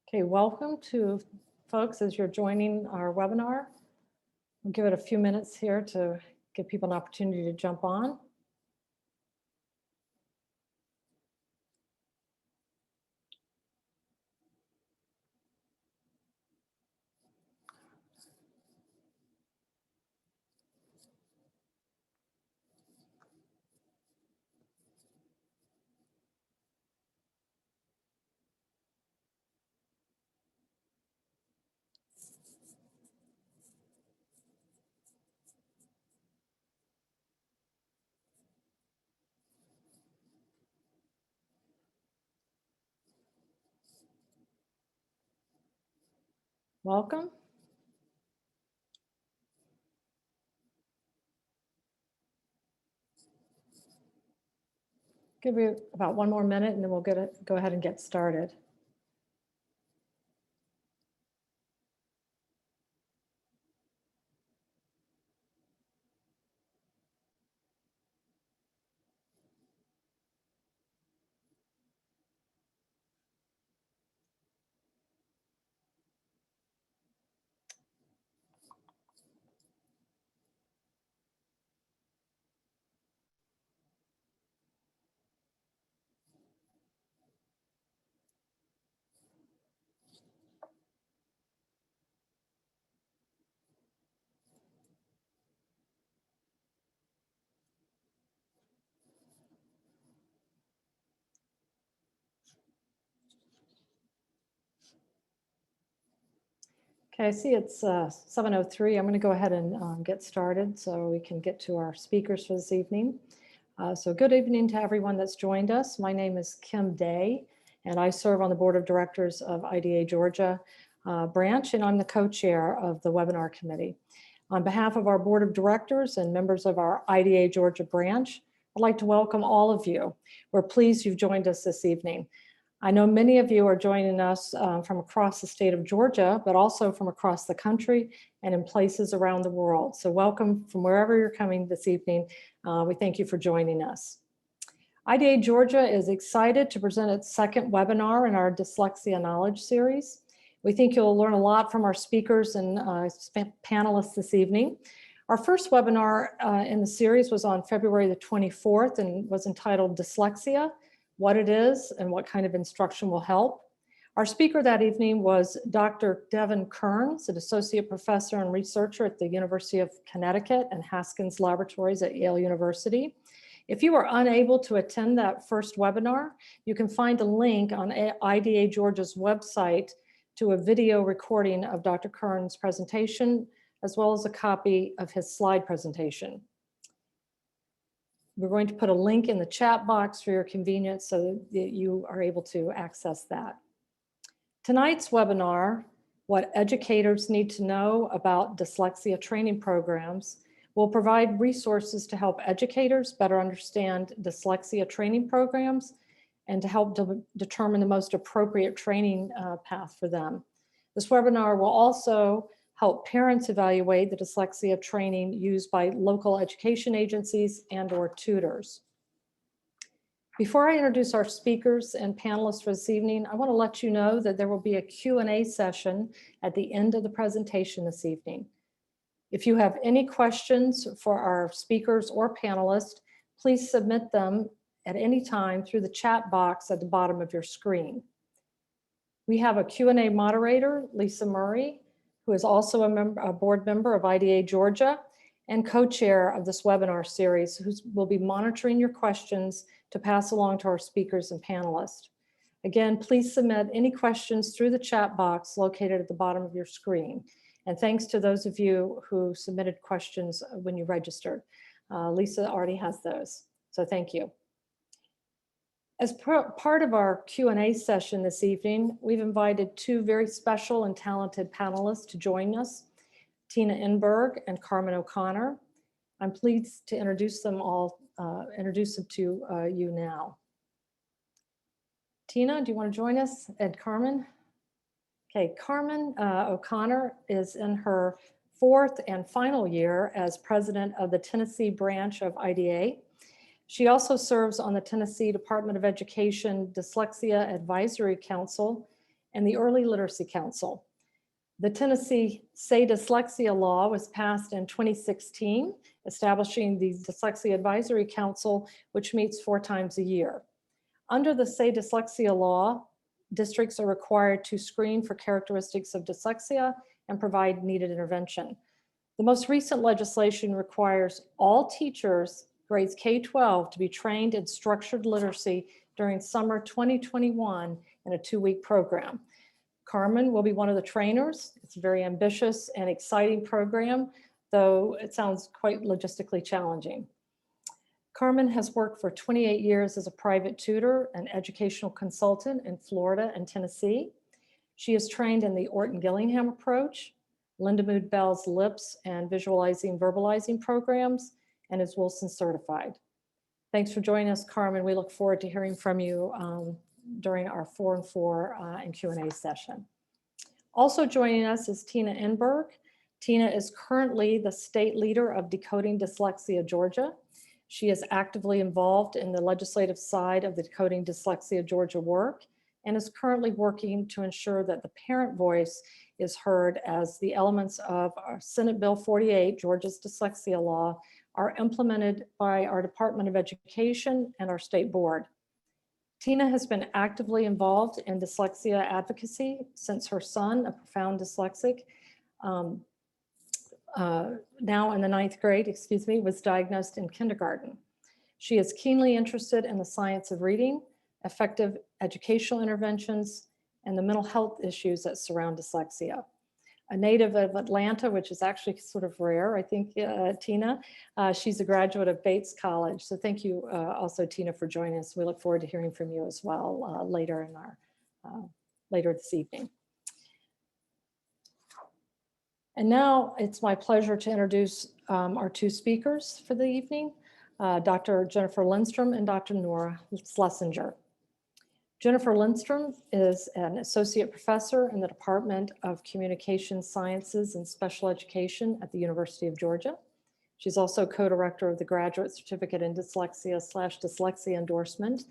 Okay, welcome to folks as you're joining our webinar. We'll give it a few minutes here to give people an opportunity to jump on. Welcome. Give you about one more minute and then we'll go ahead and get started. Okay, I see it's 7:03. I'm going to go ahead and get started so we can get to our speakers for this evening. So good evening to everyone that's joined us. My name is Kim Day, and I serve on the board of directors of IDA Georgia branch, and I'm the co-chair of the webinar committee. On behalf of our board of directors and members of our IDA Georgia branch, I'd like to welcome all of you. We're pleased you've joined us this evening. I know many of you are joining us from across the state of Georgia, but also from across the country and in places around the world. So welcome from wherever you're coming this evening. We thank you for joining us. IDA Georgia is excited to present its second webinar in our Dyslexia Knowledge Series. We think you'll learn a lot from our speakers and panelists this evening. Our first webinar in the series was on February the 24th and was entitled Dyslexia, what it is and what kind of instruction will help. Our speaker that evening was Dr. Devin Kearns, an associate professor and researcher at the University of Connecticut and Haskins Laboratories at Yale University. If you were unable to attend that first webinar, you can find a link on IDA Georgia's website to a video recording of Dr. Kearns' presentation, as well as a copy of his slide presentation. We're going to put a link in the chat box for your convenience so that you are able to access that. Tonight's webinar, What Educators Need to Know About Dyslexia Training Programs, will provide resources to help educators better understand dyslexia training programs and to help determine the most appropriate training path for them. This webinar will also help parents evaluate the dyslexia training used by local education agencies and/or tutors. Before I introduce our speakers and panelists for this evening, I want to let you know that there will be a Q&A session at the end of the presentation this evening. If you have any questions for our speakers or panelists, please submit them at any time through the chat box at the bottom of your screen. We have a Q&A moderator, Lisa Murray, who is also a board member of IDA Georgia and co-chair of this webinar series, who will be monitoring your questions to pass along to our speakers and panelists. Again, please submit any questions through the chat box located at the bottom of your screen. And thanks to those of you who submitted questions when you registered. Lisa already has those, so thank you. As part of our Q&A session this evening, we've invited two very special and talented panelists to join us, Tina Inberg and Carmen O'Connor. I'm pleased to introduce them to you now. Tina, do you want to join us? And Carmen? Okay, Carmen O'Connor is in her fourth and final year as president of the Tennessee branch of IDA. She also serves on the Tennessee Department of Education Dyslexia Advisory Council and the Early Literacy Council. The Tennessee Say Dyslexia Law was passed in 2016, establishing the Dyslexia Advisory Council, which meets 4 times a year. Under the Say Dyslexia Law, districts are required to screen for characteristics of dyslexia and provide needed intervention. The most recent legislation requires all teachers grades K-12 to be trained in structured literacy during summer 2021 in a 2-week program. Carmen will be one of the trainers. It's a very ambitious and exciting program, though it sounds quite logistically challenging. Carmen has worked for 28 years as a private tutor and educational consultant in Florida and Tennessee. She is trained in the Orton-Gillingham approach, Lindemood Bell's LIPS and Visualizing Verbalizing programs, and is Wilson certified. Thanks for joining us, Carmen. We look forward to hearing from you during our 4 and 4 and Q&A session. Also joining us is Tina Inberg. Tina is currently the state leader of Decoding Dyslexia Georgia. She is actively involved in the legislative side of the Decoding Dyslexia Georgia work and is currently working to ensure that the parent voice is heard as the elements of our Senate Bill 48, Georgia's dyslexia law, are implemented by our Department of Education and our state board. Tina has been actively involved in dyslexia advocacy since her son, a profound dyslexic, now in the 9th grade, was diagnosed in kindergarten. She is keenly interested in the science of reading, effective educational interventions, and the mental health issues that surround dyslexia. A native of Atlanta, which is actually sort of rare, I think, Tina. She's a graduate of Bates College. So thank you also, Tina, for joining us. We look forward to hearing from you as well later this evening. And now it's my pleasure to introduce our 2 speakers for the evening, Dr. Jennifer Lindstrom and Dr. Nora Schlesinger. Jennifer Lindstrom is an associate professor in the Department of Communication Sciences and Special Education at the University of Georgia. She's also co-director of the Graduate Certificate in Dyslexia/Dyslexia Endorsement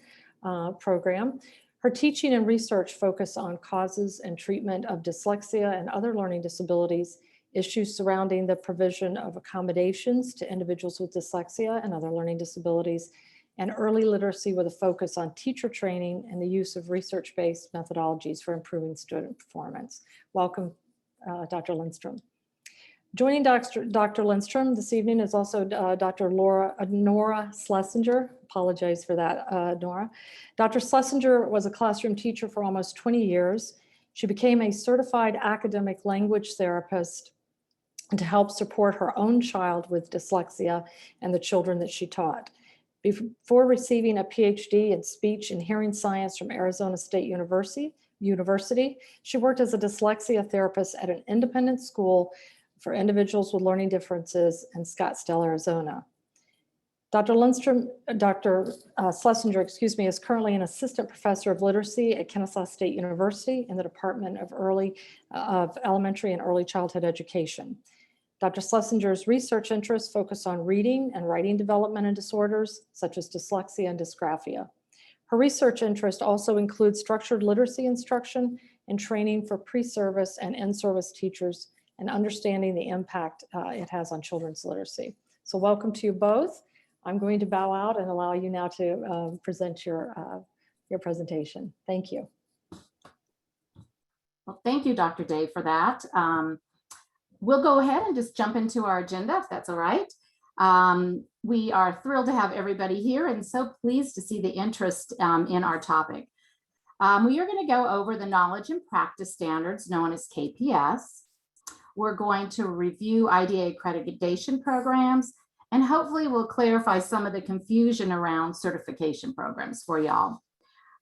program. Her teaching and research focus on causes and treatment of dyslexia and other learning disabilities, issues surrounding the provision of accommodations to individuals with dyslexia and other learning disabilities, and early literacy with a focus on teacher training and the use of research-based methodologies for improving student performance. Welcome, Dr. Lindstrom. Joining Dr. Lindstrom this evening is also Dr. Nora Schlesinger. Apologize for that, Nora. Dr. Schlesinger was a classroom teacher for almost 20 years. She became a certified academic language therapist to help support her own child with dyslexia and the children that she taught. Before receiving a PhD in speech and hearing science from Arizona State University, she worked as a dyslexia therapist at an independent school for individuals with learning differences in Scottsdale, Arizona. Dr. Schlesinger, is currently an assistant professor of literacy at Kennesaw State University in the Department of Elementary and Early Childhood Education. Dr. Schlesinger's research interests focus on reading and writing development and disorders such as dyslexia and dysgraphia. Her research interest also includes structured literacy instruction and training for pre-service and in-service teachers and understanding the impact it has on children's literacy. So welcome to you both. I'm going to bow out and allow you now to present your presentation. Thank you. Well, thank you, Dr. Day, for that. We'll go ahead and just jump into our agenda, if that's all right. We are thrilled to have everybody here and so pleased to see the interest in our topic. We are going to go over the knowledge and practice standards known as KPS. We're going to review IDA accreditation programs, and hopefully we'll clarify some of the confusion around certification programs for y'all.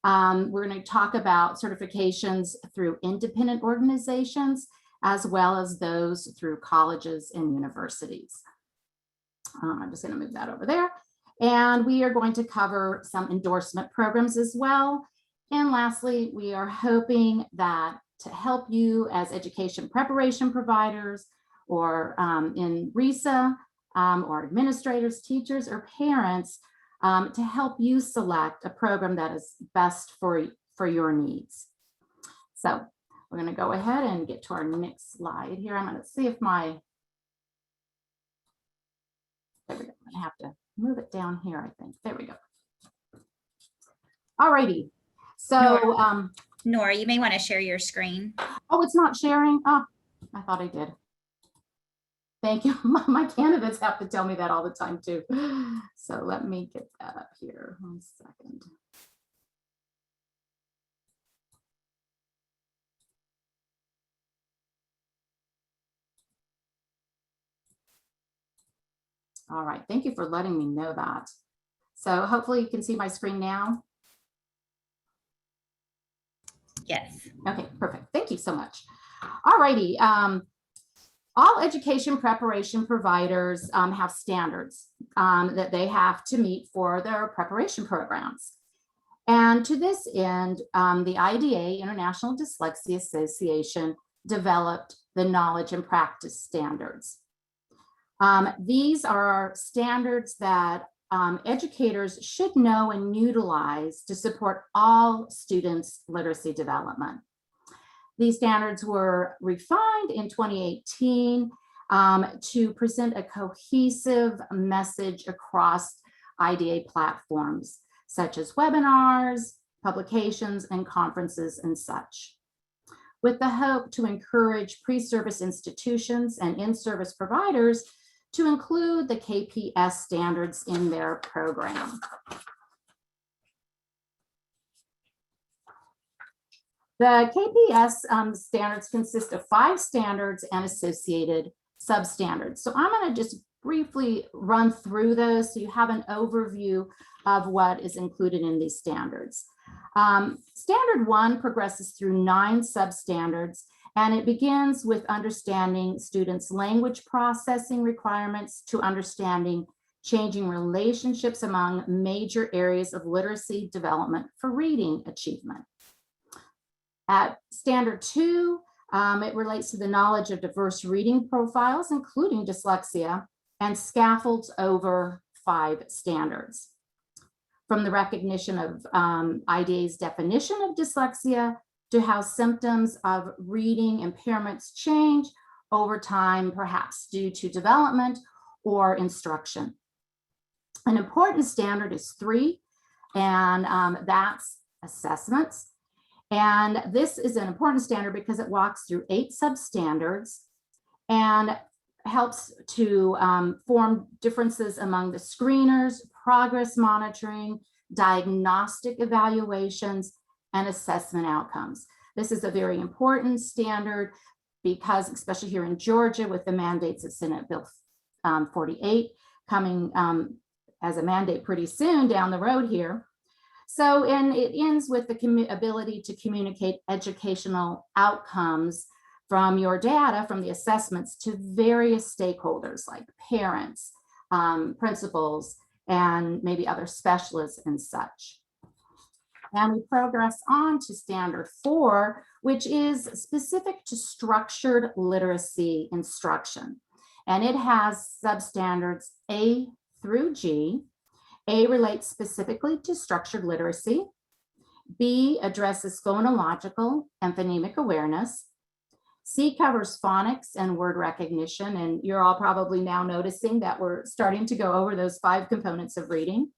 We're going to talk about certifications through independent organizations, as well as those through colleges and universities. I'm just going to move that over there. And we are going to cover some endorsement programs as well. And lastly, we are hoping that to help you as education preparation providers or in RESA or administrators, teachers, or parents to help you select a program that is best for your needs. So we're going to go ahead and get to our next slide here. I'm going to see if there we go. I'm going to have to move it down here, I think. There we go. All righty. So, Nora, you may want to share your screen. oh, it's not sharing. Oh, I thought I did. Thank you. My candidates have to tell me that all the time too. So let me get that up here. 1 second. All right. Thank you for letting me know that. So hopefully you can see my screen now. Yes. Okay, perfect. Thank you so much. All righty. All education preparation providers have standards that they have to meet for their preparation programs. And to this end, the IDA, International Dyslexia Association, developed the Knowledge and Practice Standards. These are standards that educators should know and utilize to support all students' literacy development. These standards were refined in 2018 to present a cohesive message across IDA platforms, such as webinars, publications, and conferences and such, with the hope to encourage pre-service institutions and in-service providers to include the Kps standards in their program. The Kps standards consist of 5 standards and associated substandards. So I'm going to just briefly run through those so you have an overview of what is included in these standards. Standard 1 progresses through 9 substandards, and it begins with understanding students' language processing requirements to understanding changing relationships among major areas of literacy development for reading achievement. At standard 2, it relates to the knowledge of diverse reading profiles, including dyslexia, and scaffolds over 5 standards. From the recognition of IDA's definition of dyslexia to how symptoms of reading impairments change over time, perhaps due to development or instruction. An important standard is 3, and that's assessments. And this is an important standard because it walks through 8 substandards and helps to form differences among the screeners, progress monitoring, diagnostic evaluations, and assessment outcomes. This is a very important standard because, especially here in Georgia, with the mandates of Senate Bill 48 coming as a mandate pretty soon down the road here. So, and it ends with the ability to communicate educational outcomes from your data, from the assessments, to various stakeholders like parents, principals, and maybe other specialists and such. And we progress on to standard 4, which is specific to structured literacy instruction. And it has substandards A through G. A relates specifically to structured literacy. B addresses phonological and phonemic awareness. C covers phonics and word recognition. And you're all probably now noticing that we're starting to go over those 5 components of reading.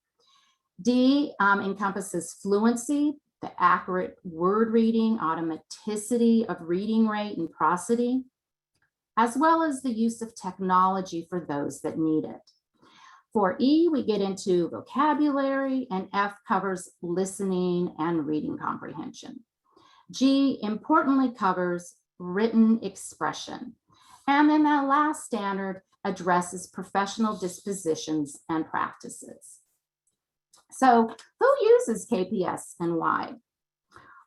D encompasses fluency, the accurate word reading, automaticity of reading rate and prosody, as well as the use of technology for those that need it. For E, we get into vocabulary, and F covers listening and reading comprehension. G importantly covers written expression. And then that last standard addresses professional dispositions and practices. So who uses KPS and why?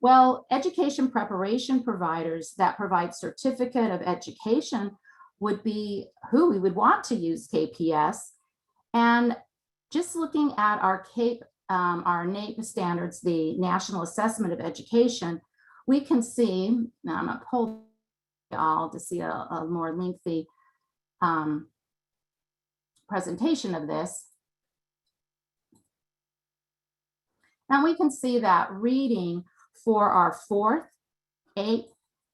Well, education preparation providers that provide certificate of education would be who we would want to use KPS. And just looking at our NAEP standards, the National Assessment of Education, we can see, now I'm gonna pull all to see a more lengthy presentation of this. And we can see that reading for our 4th, 8th,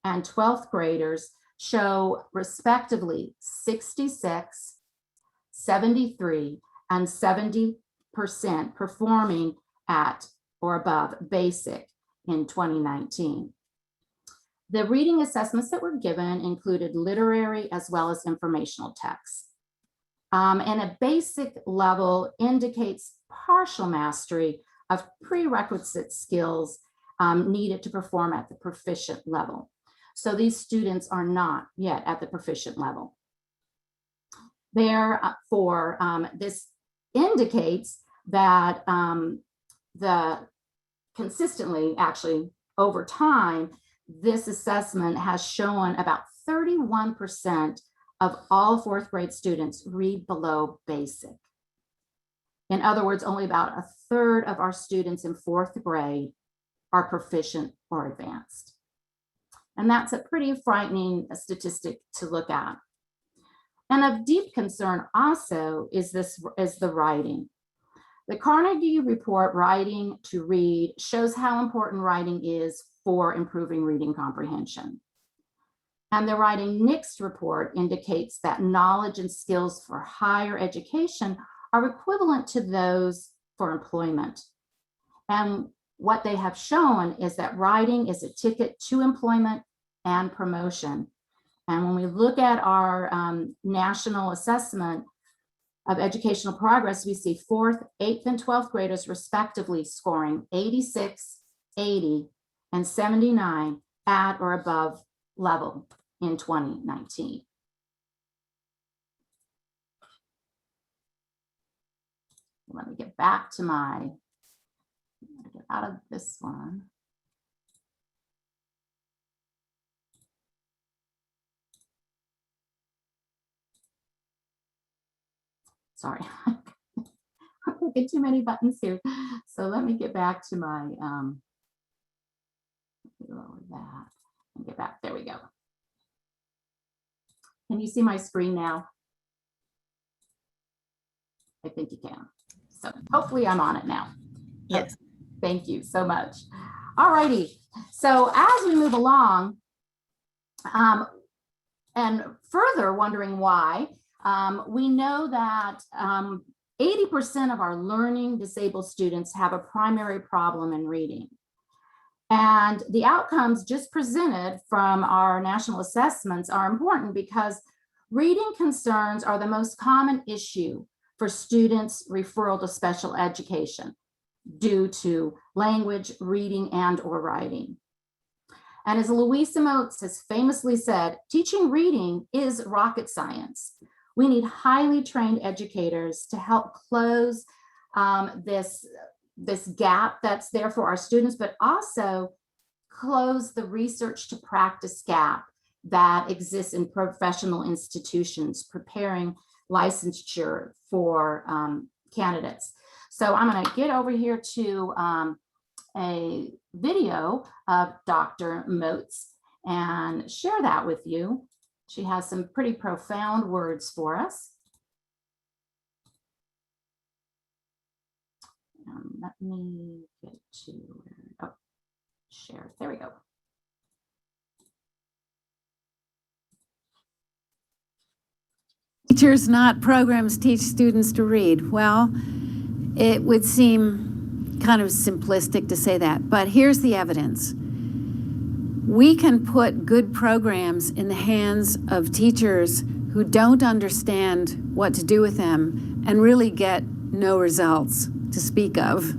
and 12th graders show respectively 66, 73, and 70% performing at or above basic in 2019. The reading assessments that were given included literary as well as informational texts. And a basic level indicates partial mastery of prerequisite skills needed to perform at the proficient level. So these students are not yet at the proficient level. Therefore, this indicates that consistently, actually, over time, this assessment has shown about 31% of all fourth grade students read below basic. In other words, only about a third of our students in fourth grade are proficient or advanced. And that's a pretty frightening statistic to look at. And of deep concern also is the writing. The Carnegie Report, Writing to Read, shows how important writing is for improving reading comprehension. And the Writing Next report indicates that knowledge and skills for higher education are equivalent to those for employment. And what they have shown is that writing is a ticket to employment and promotion. And when we look at our national assessment of educational progress, we see 4th, 8th, and 12th graders respectively scoring 86, 80, and 79 at or above level in 2019. Let me get back to get out of this one. Sorry, I'm clicking too many buttons here. So let me get back to my, lower that and get back, there we go. Can you see my screen now? I think you can. So hopefully I'm on it now. Yes. Okay. Thank you so much. All righty. So as we move along, and further wondering why, we know that 80% of our learning disabled students have a primary problem in reading. And the outcomes just presented from our national assessments are important because reading concerns are the most common issue for students' referral to special education due to language, reading, and or writing. And as Louisa Moats has famously said, teaching reading is rocket science. We need highly trained educators to help close this gap that's there for our students, but also close the research to practice gap that exists in professional institutions preparing licensure for candidates. So I'm going to get over here to a video of Dr. Moats and share that with you. She has some pretty profound words for us. Let me get to, oh, share, there we go. Teachers, not programs, teach students to read. Well, it would seem kind of simplistic to say that, but here's the evidence. We can put good programs in the hands of teachers who don't understand what to do with them and really get no results to speak of.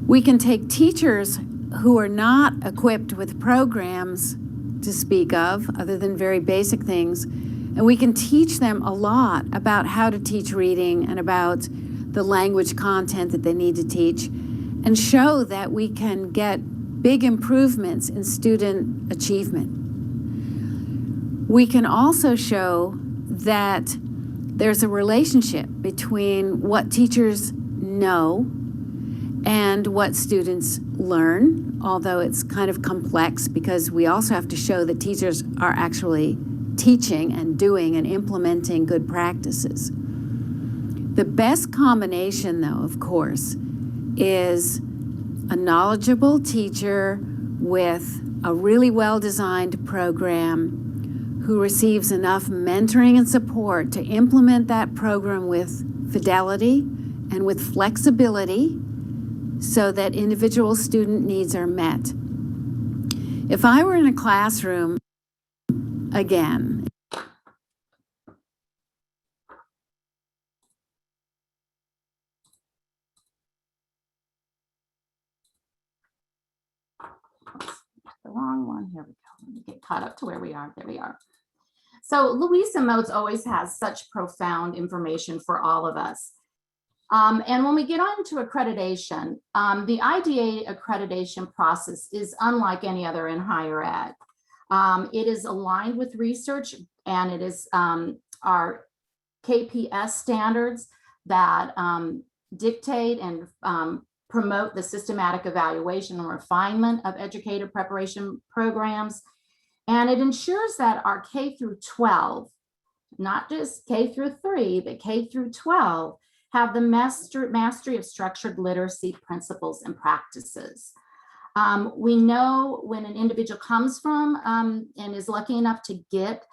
We can take teachers who are not equipped with programs to speak of, other than very basic things, and we can teach them a lot about how to teach reading and about the language content that they need to teach, and show that we can get big improvements in student achievement. We can also show that there's a relationship between what teachers know and what students learn, although it's kind of complex because we also have to show that teachers are actually teaching and doing and implementing good practices. The best combination, though, of course, is a knowledgeable teacher with a really well-designed program, who receives enough mentoring and support to implement that program with fidelity and with flexibility so that individual student needs are met. If I were in a classroom, again, the wrong one. Here we go. Let me get caught up to where we are. There we are. So Louisa Moats always has such profound information for all of us. And when we get on to accreditation, the IDA accreditation process is unlike any other in higher ed. It is aligned with research, and it is our Kps standards that dictate and promote the systematic evaluation and refinement of educator preparation programs. And it ensures that our K through 12, not just K through 3, but K through 12, have the mastery of structured literacy principles and practices. We know when an individual comes from and is lucky enough to get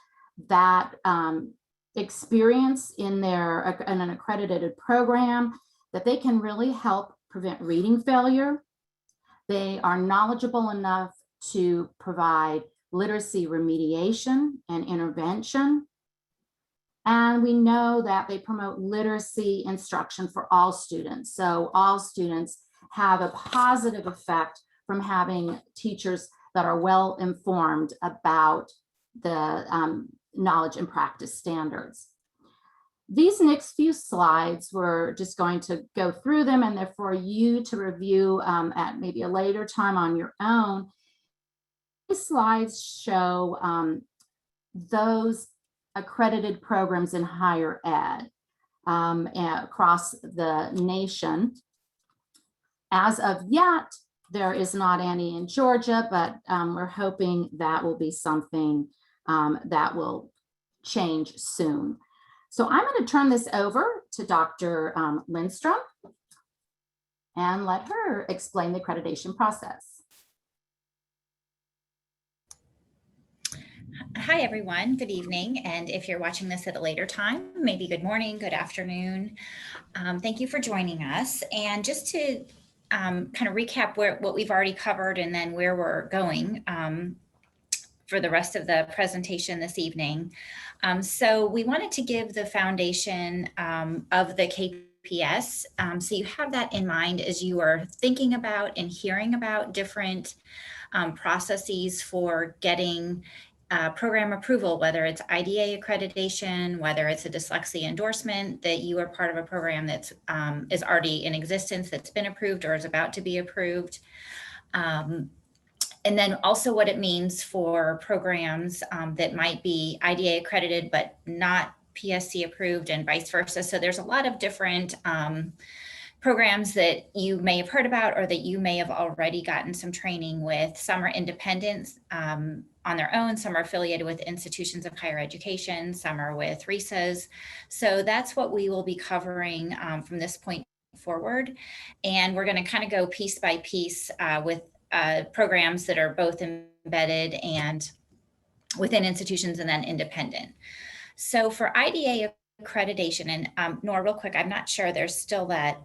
that experience in an accredited program, that they can really help prevent reading failure. They are knowledgeable enough to provide literacy remediation and intervention. And we know that they promote literacy instruction for all students. So all students have a positive effect from having teachers that are well informed about the knowledge and practice standards. These next few slides, we're just going to go through them, and they're for you to review at maybe a later time on your own. These slides show those accredited programs in higher ed across the nation. As of yet, there is not any in Georgia, but we're hoping that will be something that will change soon. So I'm going to turn this over to Dr. Lindstrom and let her explain the accreditation process. Hi, everyone. Good evening. And if you're watching this at a later time, maybe good morning, good afternoon. Thank you for joining us. And just to kind of recap what we've already covered and then where we're going for the rest of the presentation this evening. So we wanted to give the foundation of the KPS. So you have that in mind as you are thinking about and hearing about different processes for getting program approval, whether it's IDA accreditation, whether it's a dyslexia endorsement, that you are part of a program that's is already in existence, that's been approved or is about to be approved. And then also what it means for programs that might be IDA accredited, but not PSC approved and vice versa. So there's a lot of different programs that you may have heard about or that you may have already gotten some training with. Some are independent on their own, some are affiliated with institutions of higher education, some are with RISAs. So that's what we will be covering from this point forward. And we're going to kind of go piece by piece with programs that are both embedded and within institutions and then independent. So for IDA accreditation, and Nora, real quick, I'm not sure, there's still that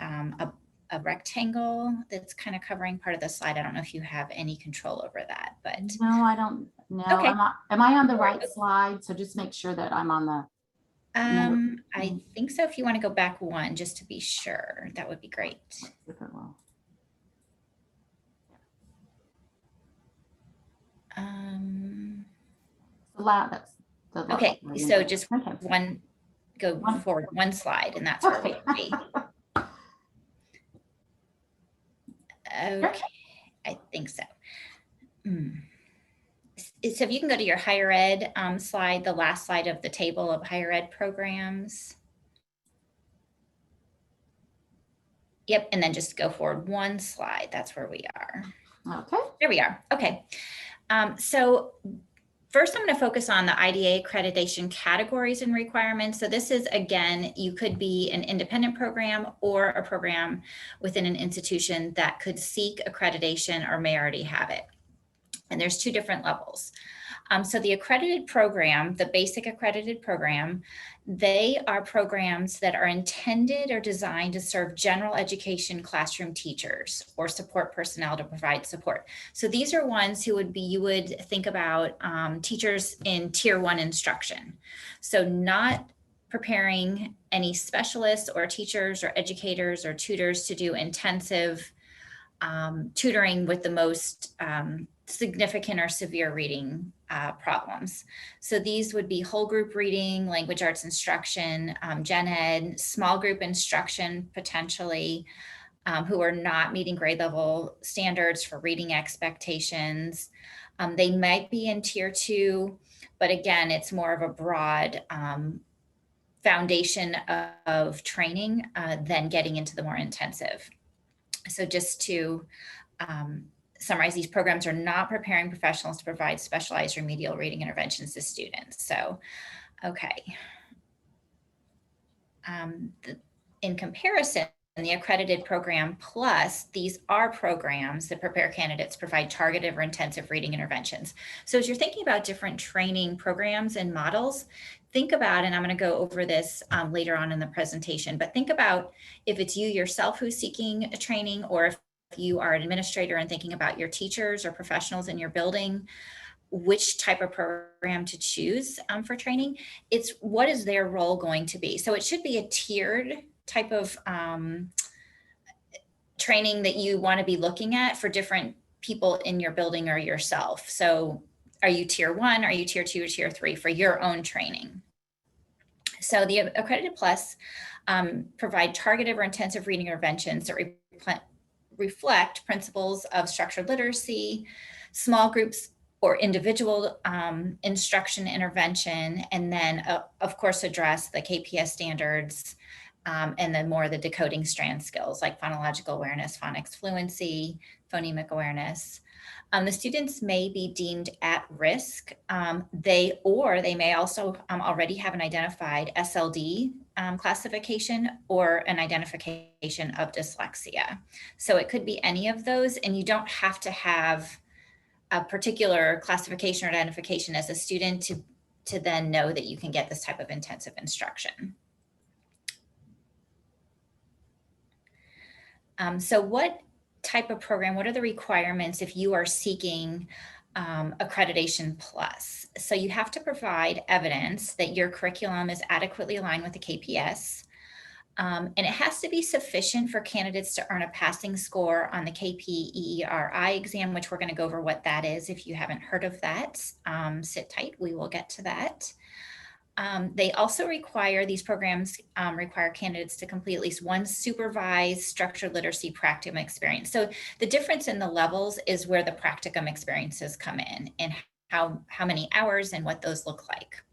a rectangle that's kind of covering part of the slide. I don't know if you have any control over that, but. No, I don't know. Okay. Am I on the right slide? So just make sure that I'm on the. I think so. If you want to go back one, just to be sure, that would be great. Okay, so just one, go forward one slide, and that's where we'll be. Okay, I think so. So if you can go to your higher ed slide, the last slide of the table of higher ed programs. Yep, and then just go forward one slide. That's where we are. Okay. There we are. Okay. So first, I'm going to focus on the IDA accreditation categories and requirements. So this is, again, you could be an independent program or a program within an institution that could seek accreditation or may already have it. And there's two different levels. So the accredited program, the basic accredited program, they are programs that are intended or designed to serve general education classroom teachers or support personnel to provide support. So these are ones who would be, you would think about teachers in tier 1 instruction. So not preparing any specialists or teachers or educators or tutors to do intensive tutoring with the most significant or severe reading problems. So these would be whole group reading, language arts instruction, gen ed, small group instruction potentially, who are not meeting grade level standards for reading expectations. They might be in tier 2, but again, it's more of a broad foundation of training than getting into the more intensive. So just to summarize, these programs are not preparing professionals to provide specialized remedial reading interventions to students. So, okay. In comparison, the accredited program plus, these are programs that prepare candidates to provide targeted or intensive reading interventions. So as you're thinking about different training programs and models, think about, and I'm going to go over this later on in the presentation, but think about if it's you yourself who's seeking a training, or if you are an administrator and thinking about your teachers or professionals in your building, which type of program to choose for training. It's what is their role going to be? So it should be a tiered type of training that you want to be looking at for different people in your building or yourself. So are you tier 1? Are you tier 2 or tier 3 for your own training? So the Accredited Plus provide targeted or intensive reading interventions that reflect principles of structured literacy, small groups or individual instruction intervention, and then of course address the Kps standards and then more the decoding strand skills like phonological awareness, phonics fluency, phonemic awareness. The students may be deemed at risk. They may also already have an identified SLD classification or an identification of dyslexia. So it could be any of those, and you don't have to have a particular classification or identification as a student to then know that you can get this type of intensive instruction. So what type of program, what are the requirements if you are seeking Accreditation Plus? So you have to provide evidence that your curriculum is adequately aligned with the KPS. And it has to be sufficient for candidates to earn a passing score on the KPEERI exam, which we're going to go over what that is. If you haven't heard of that, sit tight, we will get to that. They also require, these programs require candidates to complete at least one supervised structured literacy practicum experience. So the difference in the levels is where the practicum experiences come in and how many hours and what those look like.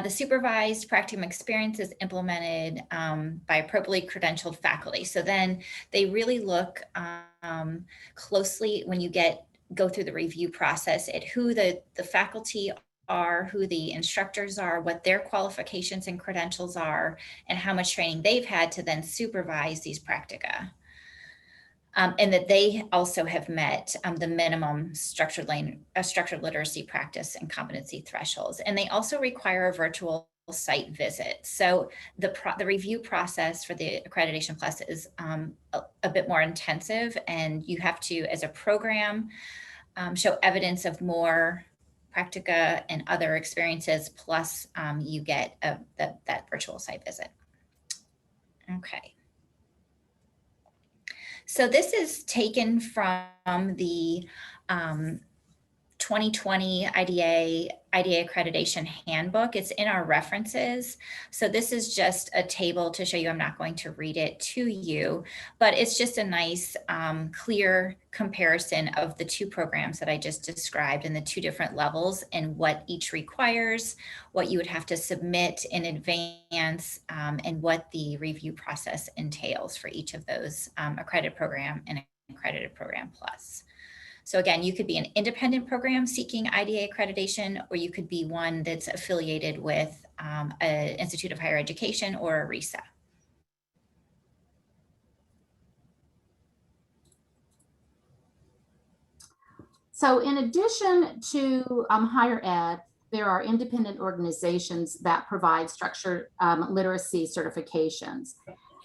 The supervised practicum experience is implemented by appropriately credentialed faculty. So then they really look closely when you go through the review process at who the faculty are, who the instructors are, what their qualifications and credentials are, and how much training they've had to then supervise these practica. And that they also have met the minimum structured literacy practice and competency thresholds. And they also require a virtual site visit. So the review process for the Accreditation Plus is a bit more intensive, and you have to, as a program, show evidence of more practica and other experiences, plus you get that virtual site visit. Okay. So this is taken from the 2020 IDA Accreditation Handbook. It's in our references. So this is just a table to show you. I'm not going to read it to you, but it's just a nice, clear comparison of the two programs that I just described and the two different levels and what each requires, what you would have to submit in advance, and what the review process entails for each of those accredited program and accredited program plus. So again, you could be an independent program seeking IDA accreditation, or you could be one that's affiliated with an Institute of Higher Education or a RISA. So in addition to higher ed, there are independent organizations that provide structured literacy certifications.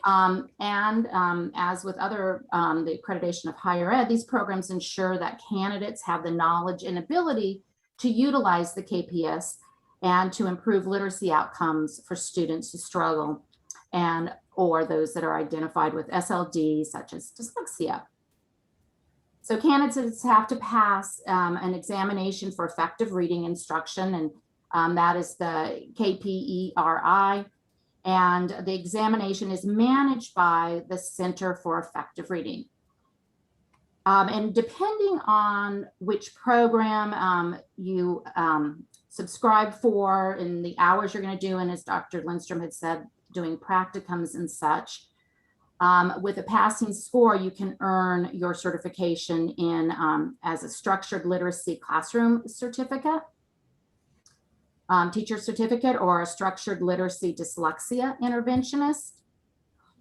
As with other, the accreditation of higher ed, these programs ensure that candidates have the knowledge and ability to utilize the KPS and to improve literacy outcomes for students who struggle and or those that are identified with SLD, such as dyslexia. So candidates have to pass an examination for effective reading instruction, and that is the Kperi. And the examination is managed by the Center for Effective Reading. And depending on which program you subscribe for and the hours you're going to do, and as Dr. Lindstrom had said, doing practicums and such, with a passing score, you can earn your certification in as a structured literacy classroom certificate, teacher certificate, or a structured literacy dyslexia interventionist,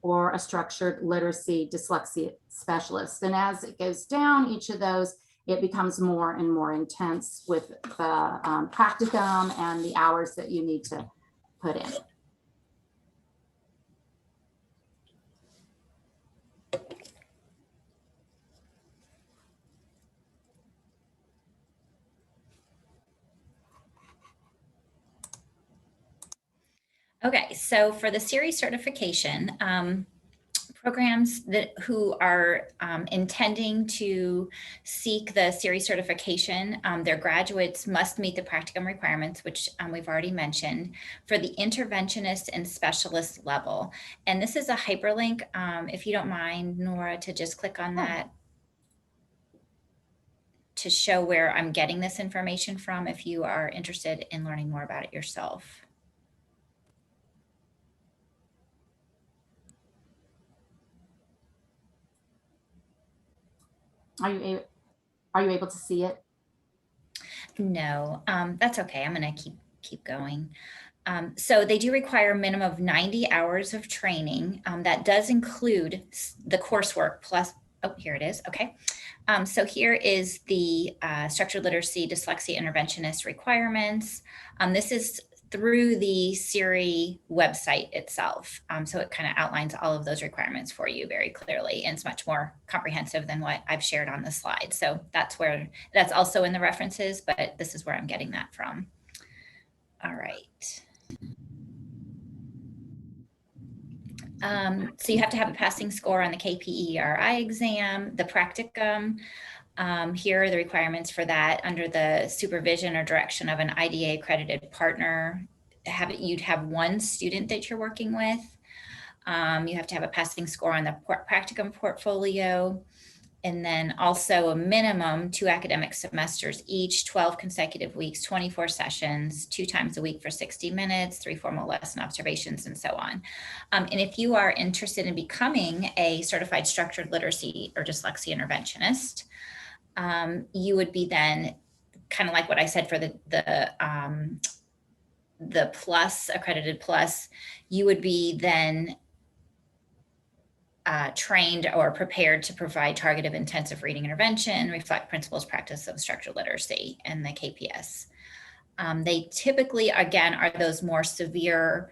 or a structured literacy dyslexia specialist. And as it goes down each of those, it becomes more and more intense with the practicum and the hours that you need to put in. Okay, so for the series certification, programs who are intending to seek the series certification, their graduates must meet the practicum requirements, which we've already mentioned, for the interventionist and specialist level. And this is a hyperlink. If you don't mind, Nora, to just click on that to show where I'm getting this information from if you are interested in learning more about it yourself. Are you able to see it? No, that's okay. I'm going to keep going. So they do require a minimum of 90 hours of training. That does include the coursework plus, oh, here it is. Okay. So here is the structured literacy dyslexia interventionist requirements. This is through the CIRI website itself. So it kind of outlines all of those requirements for you very clearly, and it's much more comprehensive than what I've shared on the slide. So that's also in the references, but this is where I'm getting that from. All right. So you have to have a passing score on the Kperi exam, the practicum. Here are the requirements for that under the supervision or direction of an IDA accredited partner. You'd have one student that you're working with. You have to have a passing score on the practicum portfolio, and then also a minimum 2 academic semesters each, 12 consecutive weeks, 24 sessions, 2 times a week for 60 minutes, 3 formal lesson observations, and so on. And if you are interested in becoming a certified structured literacy or dyslexia interventionist, you would be then kind of like what I said for the plus, accredited plus, you would be then trained or prepared to provide targeted intensive reading intervention, reflect principles practice of structured literacy and the KPS. They typically, again, are those more severe,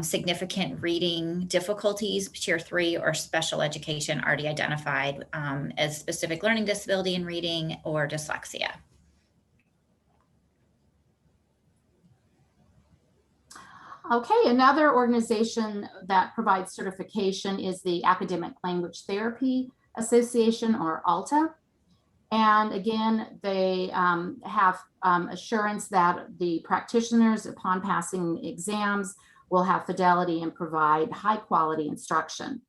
significant reading difficulties, tier 3 or special education already identified as specific learning disability in reading or dyslexia. Okay, another organization that provides certification is the Academic Language Therapy Association, or ALTA. And again, they have assurance that the practitioners, upon passing exams, will have fidelity and provide high quality instruction.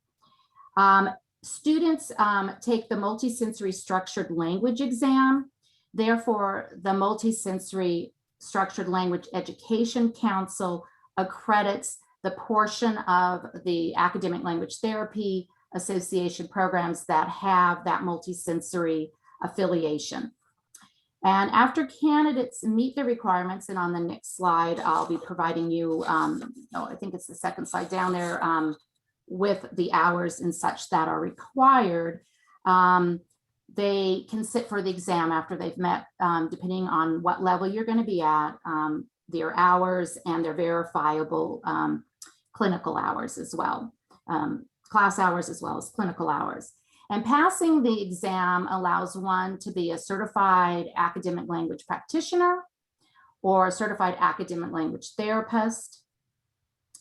Students take the multisensory structured language exam. Therefore, the Multisensory Structured Language Education Council accredits the portion of the Academic Language Therapy Association programs that have that multisensory affiliation. And after candidates meet the requirements, and on the next slide, I'll be providing you, I think it's the second slide down there, with the hours and such that are required. they can sit for the exam after they've met, depending on what level you're going to be at, their hours and their verifiable clinical hours as well, class hours as well as clinical hours. And passing the exam allows one to be a certified academic language practitioner or a certified academic language therapist.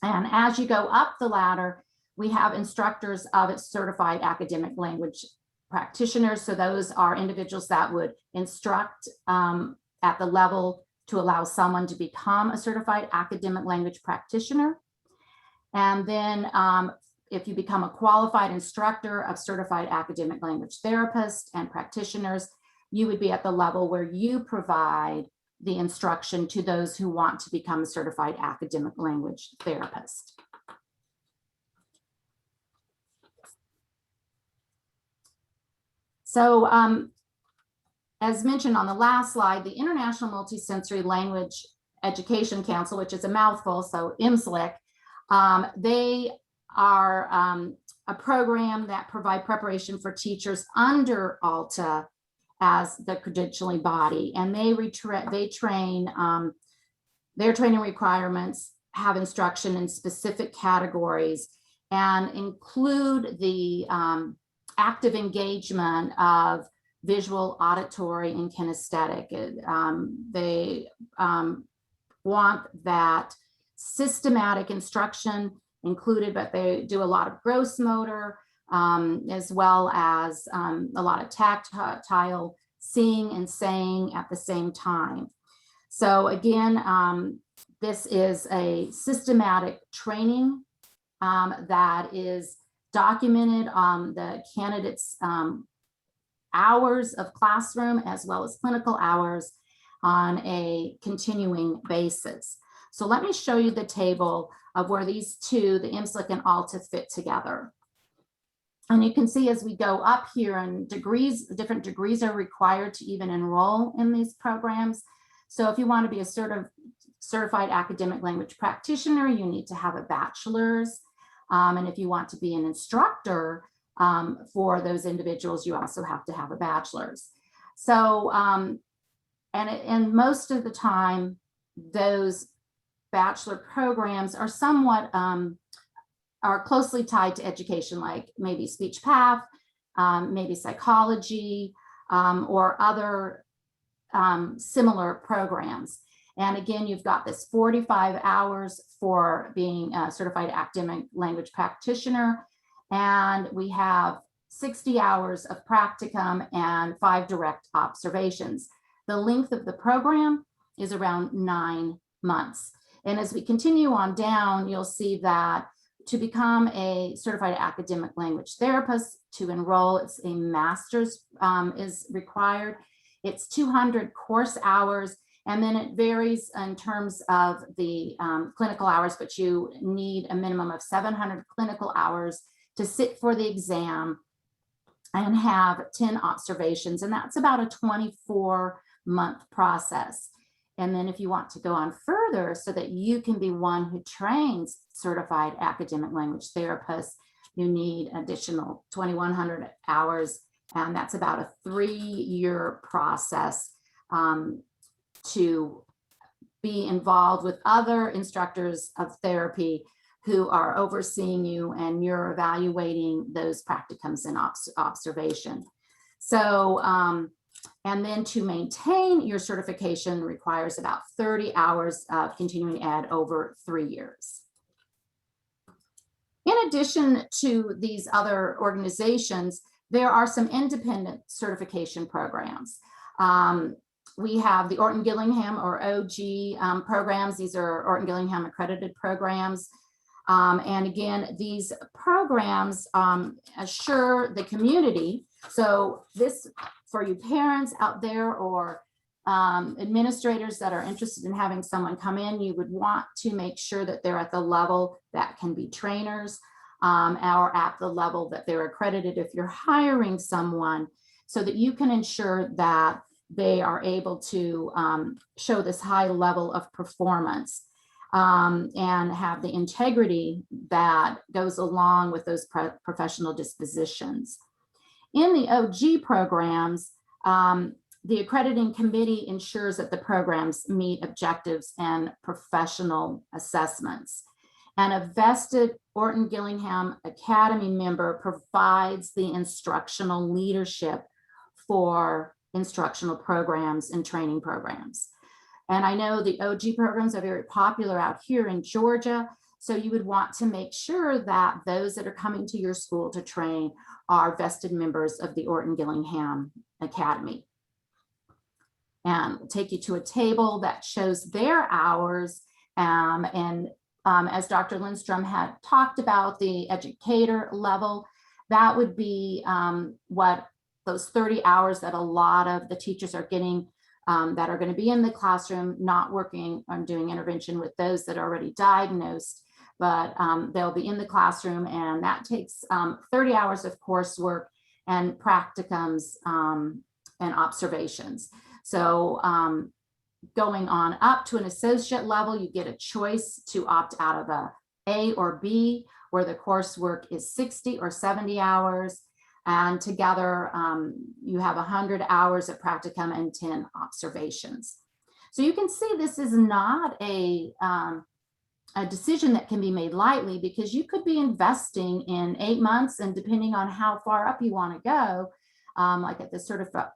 And as you go up the ladder, we have instructors of certified academic language practitioners. So those are individuals that would instruct at the level to allow someone to become a certified academic language practitioner. And then if you become a qualified instructor of certified academic language therapists and practitioners, you would be at the level where you provide the instruction to those who want to become a certified academic language therapist. So as mentioned on the last slide, the International Multisensory Language Education Council, which is a mouthful, so IMSLC, they are a program that provide preparation for teachers under ALTA as the credentialing body, and they train, their training requirements have instruction in specific categories and include the active engagement of visual, auditory, and kinesthetic. They want that systematic instruction included, but they do a lot of gross motor, as well as a lot of tactile seeing and saying at the same time. So again, this is a systematic training that is documented on the candidates' hours of classroom as well as clinical hours on a continuing basis. So let me show you the table of where these two, the IMSLC and ALTA, fit together. And you can see as we go up here, and degrees, different degrees are required to even enroll in these programs. So if you want to be a certified academic language practitioner, you need to have a bachelor's. And if you want to be an instructor for those individuals, you also have to have a bachelor's. So, and most of the time, those bachelor programs are somewhat are closely tied to education, like maybe speech path, maybe psychology, or other similar programs. And again, you've got this 45 hours for being a certified academic language practitioner. And we have 60 hours of practicum and 5 direct observations. The length of the program is around 9 months. And as we continue on down, you'll see that to become a certified academic language therapist, to enroll, it's a master's is required. It's 200 course hours, and then it varies in terms of the clinical hours, but you need a minimum of 700 clinical hours to sit for the exam and have 10 observations, and that's about a 24-month process. And then if you want to go on further so that you can be one who trains certified academic language therapists, you need additional 2,100 hours, and that's about a 3-year process to be involved with other instructors of therapy who are overseeing you, and you're evaluating those practicums and observation. So, and then to maintain your certification requires about 30 hours of continuing ed over 3 years. In addition to these other organizations, there are some independent certification programs. We have the Orton-Gillingham, or OG, programs. These are Orton-Gillingham accredited programs. And again, these programs assure the community. So this, for you parents out there or administrators that are interested in having someone come in, you would want to make sure that they're at the level that can be trainers, or at the level that they're accredited if you're hiring someone, so that you can ensure that they are able to show this high level of performance and have the integrity that goes along with those professional dispositions. In the OG programs, the accrediting committee ensures that the programs meet objectives and professional assessments. And a vested Orton Gillingham Academy member provides the instructional leadership for instructional programs and training programs. And I know the OG programs are very popular out here in Georgia, so you would want to make sure that those that are coming to your school to train are vested members of the Orton Gillingham Academy. And we'll take you to a table that shows their hours. As Dr. Lindstrom had talked about, the educator level, that would be what those 30 hours that a lot of the teachers are getting that are going to be in the classroom, not working on doing intervention with those that are already diagnosed, but they'll be in the classroom, and that takes 30 hours of coursework and practicums and observations. So going on up to an associate level, you get a choice to opt out of A or B, where the coursework is 60 or 70 hours. And together you have 100 hours of practicum and 10 observations. So you can see this is not a decision that can be made lightly, because you could be investing in 8 months, and depending on how far up you want to go, like at the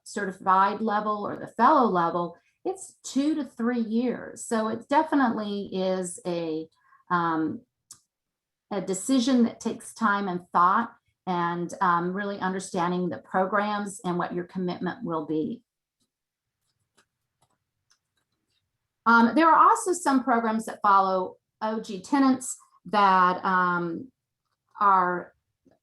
certified level or the fellow level, it's 2 to 3 years. So it definitely is a decision that takes time and thought, and really understanding the programs and what your commitment will be. There are also some programs that follow OG tenets that are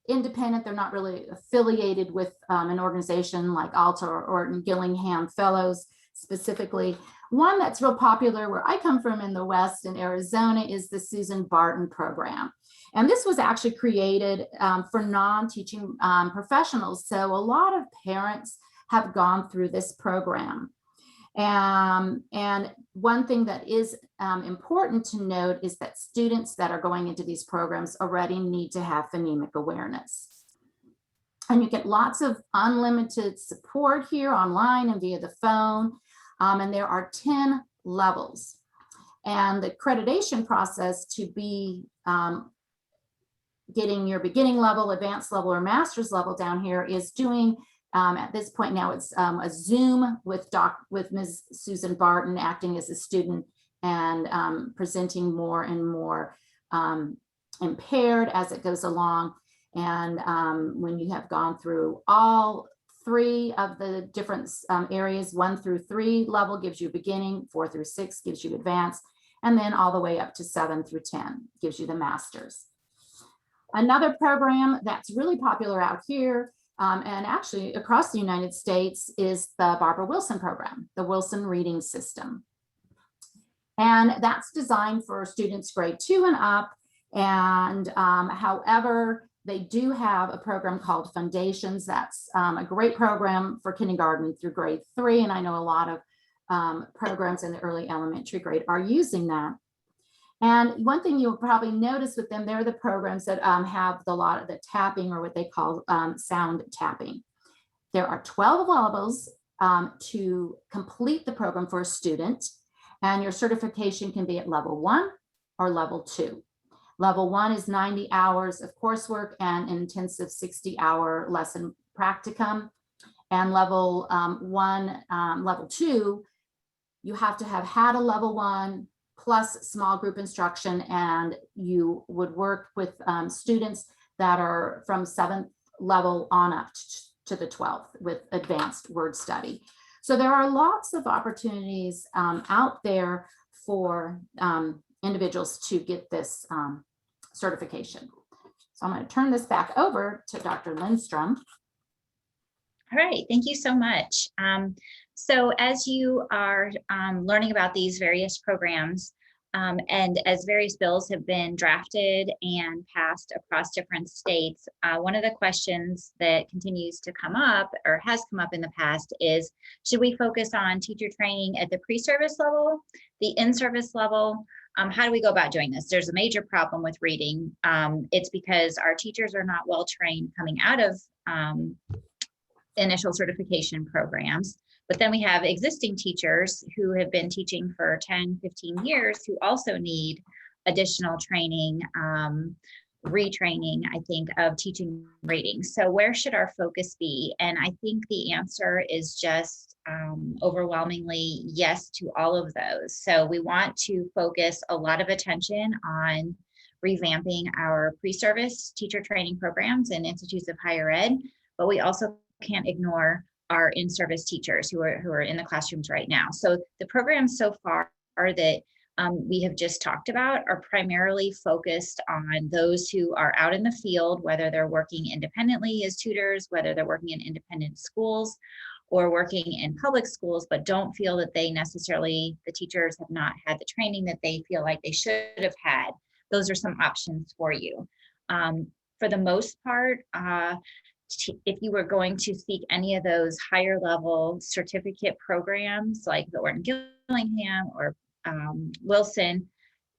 independent. They're not really affiliated with an organization like ALTA or Orton Gillingham Fellows specifically. One that's real popular where I come from in the West in Arizona is the Susan Barton program. And this was actually created for non-teaching professionals. So a lot of parents have gone through this program. And one thing that is important to note is that students that are going into these programs already need to have phonemic awareness. And you get lots of unlimited support here online and via the phone. And there are 10 levels. And the accreditation process to be getting your beginning level, advanced level, or master's level down here is doing, at this point now, it's a Zoom with Ms. Susan Barton acting as a student and presenting more and more impaired as it goes along. And when you have gone through all 3 of the different areas, 1 through 3 level gives you beginning, 4 through 6 gives you advanced, and then all the way up to 7 through 10 gives you the master's. Another program that's really popular out here and actually across the United States is the Barbara Wilson program, the Wilson Reading System. And that's designed for students grade 2 and up. And however, they do have a program called Foundations. That's a great program for kindergarten through grade 3. And I know a lot of programs in the early elementary grade are using that. And one thing you'll probably notice with them, they're the programs that have a lot of the tapping, or what they call sound tapping. There are 12 levels to complete the program for a student, and your certification can be at level 1 or level 2. Level 1 is 90 hours of coursework and an intensive 60-hour lesson practicum. And level 2, you have to have had a level 1 plus small group instruction, and you would work with students that are from 7th level on up to the 12th with advanced word study. So there are lots of opportunities out there for individuals to get this certification. So I'm going to turn this back over to Dr. Lindstrom. All right, thank you so much. So as you are learning about these various programs, and as various bills have been drafted and passed across different states, one of the questions that continues to come up, or has come up in the past, is should we focus on teacher training at the pre-service level, the in-service level? How do we go about doing this? There's a major problem with reading. It's because our teachers are not well trained coming out of initial certification programs. But then we have existing teachers who have been teaching for 10, 15 years who also need additional training, retraining, I think, of teaching reading. So where should our focus be? And I think the answer is just overwhelmingly yes to all of those. So we want to focus a lot of attention on revamping our pre-service teacher training programs in institutes of higher ed, but we also can't ignore our in-service teachers who are in the classrooms right now. So the programs so far that we have just talked about are primarily focused on those who are out in the field, whether they're working independently as tutors, whether they're working in independent schools or working in public schools, but don't feel that they necessarily, the teachers have not had the training that they feel like they should have had. Those are some options for you. For the most part, if you were going to seek any of those higher level certificate programs like the Orton Gillingham or Wilson,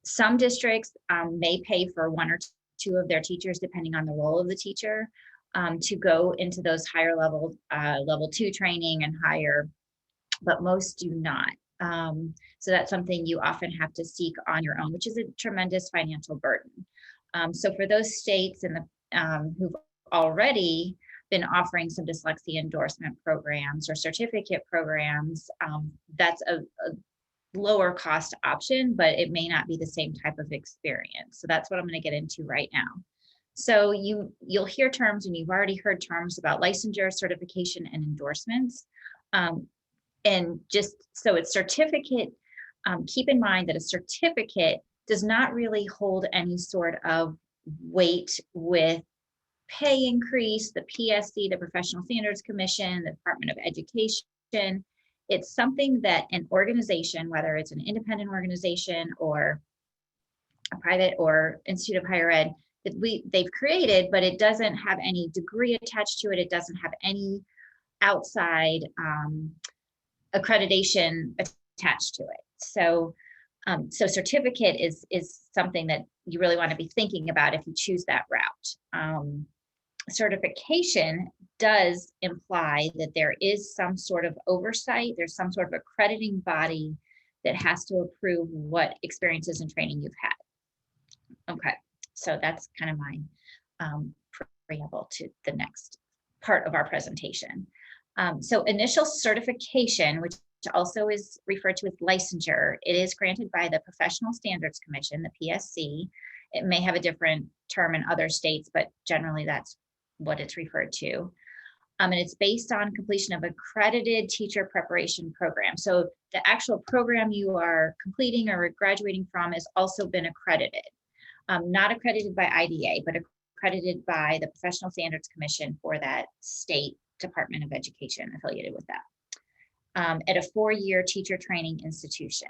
some districts may pay for one or two of their teachers, depending on the role of the teacher, to go into those higher level, level 2 training and higher, but most do not. So that's something you often have to seek on your own, which is a tremendous financial burden. So for those states and who've already been offering some dyslexia endorsement programs or certificate programs, that's a lower cost option, but it may not be the same type of experience. So that's what I'm going to get into right now. So you'll hear terms, and you've already heard terms about licensure, certification, and endorsements. And just so it's certificate, keep in mind that a certificate does not really hold any sort of weight with pay increase, the PSC, the Professional Standards Commission, the Department of Education. It's something that an organization, whether it's an independent organization or a private or institute of higher ed, that they've created, but it doesn't have any degree attached to it. It doesn't have any outside accreditation attached to it. So, so certificate is something that you really want to be thinking about if you choose that route. Certification does imply that there is some sort of oversight. There's some sort of accrediting body that has to approve what experiences and training you've had. Okay, so that's kind of my preamble to the next part of our presentation. So initial certification, which also is referred to as licensure, it is granted by the Professional Standards Commission, the PSC. It may have a different term in other states, but generally that's what it's referred to. And it's based on completion of accredited teacher preparation program. So the actual program you are completing or graduating from has also been accredited. Not accredited by IDA, but accredited by the Professional Standards Commission for that state Department of Education affiliated with that, at a 4-year teacher training institution.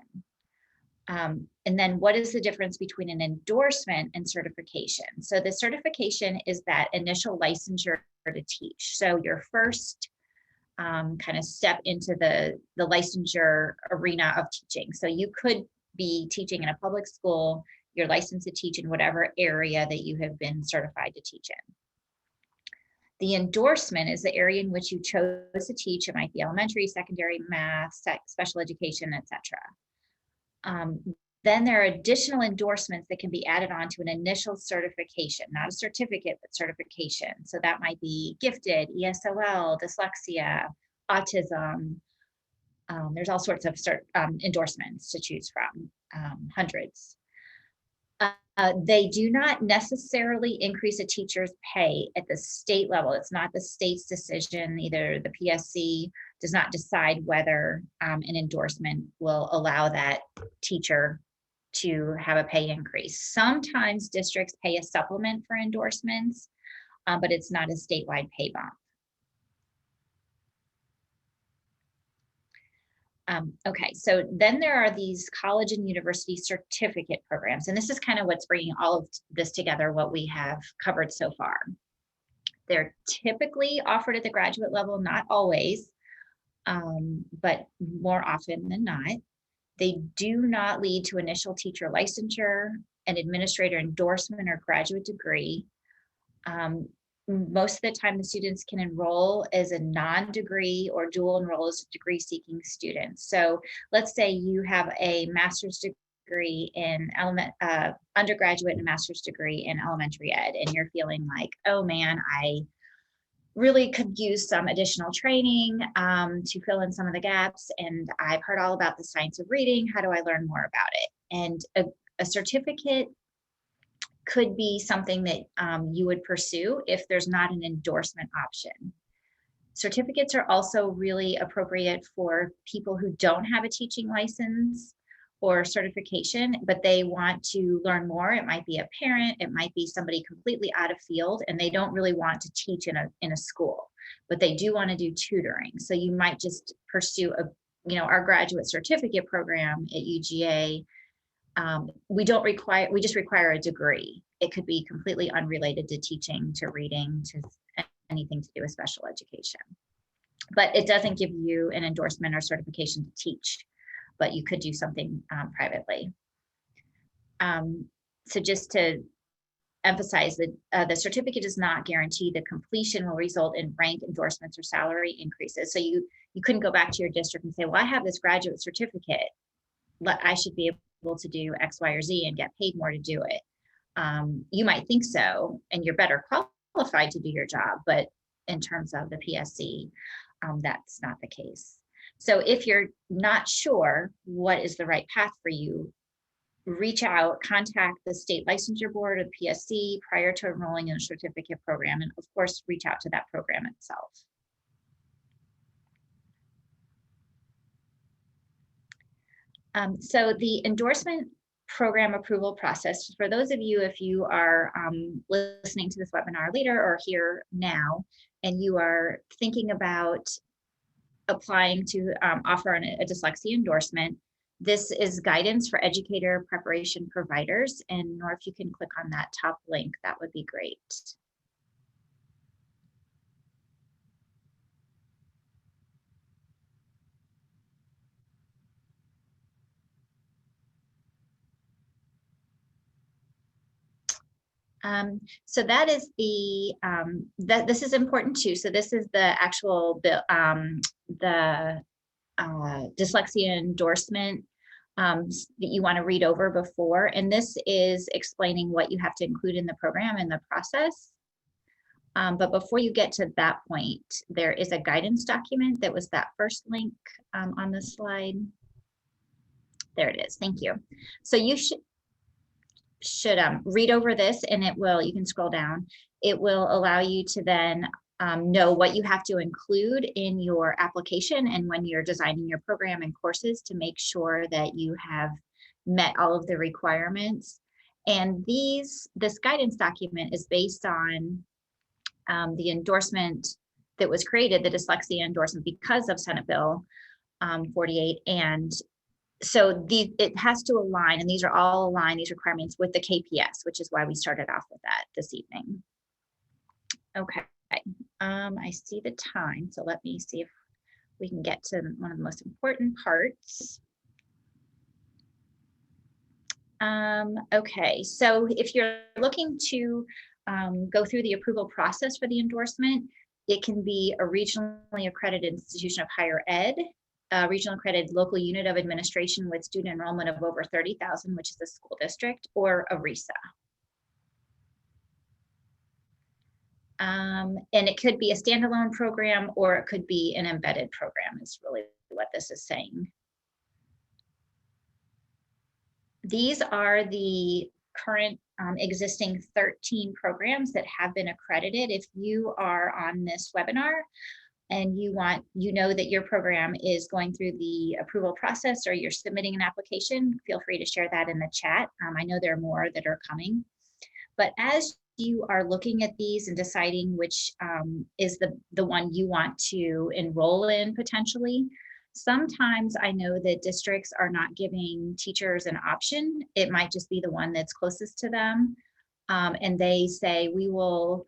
And then what is the difference between an endorsement and certification? So the certification is that initial licensure to teach. So your first kind of step into the licensure arena of teaching. So you could be teaching in a public school, you're licensed to teach in whatever area that you have been certified to teach in. The endorsement is the area in which you chose to teach. It might be elementary, secondary, math, special education, etc. Then there are additional endorsements that can be added on to an initial certification, not a certificate, but certification. So that might be gifted, ESOL, dyslexia, autism. There's all sorts of endorsements to choose from, hundreds. They do not necessarily increase a teacher's pay at the state level. It's not the state's decision. Either the PSC does not decide whether an endorsement will allow that teacher to have a pay increase. Sometimes districts pay a supplement for endorsements, but it's not a statewide pay bump. Okay, so then there are these college and university certificate programs, and this is kind of what's bringing all of this together, what we have covered so far. They're typically offered at the graduate level, not always, but more often than not. They do not lead to initial teacher licensure, an administrator endorsement, or graduate degree. most of the time the students can enroll as a non-degree or dual enroll as degree seeking students. So let's say you have a master's degree in undergraduate and a master's degree in elementary ed, and you're feeling like, oh man, I really could use some additional training to fill in some of the gaps. And I've heard all about the science of reading. How do I learn more about it? And a certificate could be something that you would pursue if there's not an endorsement option. Certificates are also really appropriate for people who don't have a teaching license or certification, but they want to learn more. It might be a parent, it might be somebody completely out of field, and they don't really want to teach in a school, but they do want to do tutoring. So you might just pursue our graduate certificate program at UGA. We just require a degree. It could be completely unrelated to teaching, to reading, to anything to do with special education. But it doesn't give you an endorsement or certification to teach, but you could do something privately. So just to emphasize that the certificate does not guarantee the completion will result in rank endorsements or salary increases. So you couldn't go back to your district and say, well, I have this graduate certificate, I should be able to do X, Y, or Z and get paid more to do it. You might think so, and you're better qualified to do your job, but in terms of the PSC, that's not the case. So if you're not sure what is the right path for you, reach out, contact the state licensure board or the PSC prior to enrolling in a certificate program, and of course, reach out to that program itself. So the endorsement program approval process, for those of you, if you are listening to this webinar later or here now, and you are thinking about applying to offer a dyslexia endorsement, this is guidance for educator preparation providers. And Nora, if you can click on that top link, that would be great. So that is this is important too. So this is the actual dyslexia endorsement that you want to read over before. And this is explaining what you have to include in the program and the process. But before you get to that point, there is a guidance document that was that first link on the slide. There it is. Thank you. So you should read over this, and you can scroll down. It will allow you to then know what you have to include in your application and when you're designing your program and courses to make sure that you have met all of the requirements. And this guidance document is based on the endorsement that was created, the dyslexia endorsement, because of Senate Bill 48. And so it has to align, and these are all aligned, these requirements, with the KPS, which is why we started off with that this evening. Okay, I see the time, so let me see if we can get to one of the most important parts. Okay, so if you're looking to go through the approval process for the endorsement, it can be a regionally accredited institution of higher ed, a regional accredited local unit of administration with student enrollment of over 30,000, which is a school district, or a RESA. And it could be a standalone program, or it could be an embedded program, is really what this is saying. These are the current existing 13 programs that have been accredited. If you are on this webinar and you know that your program is going through the approval process, or you're submitting an application, feel free to share that in the chat. I know there are more that are coming. But as you are looking at these and deciding which is the one you want to enroll in potentially, sometimes I know that districts are not giving teachers an option. It might just be the one that's closest to them. And they say, we will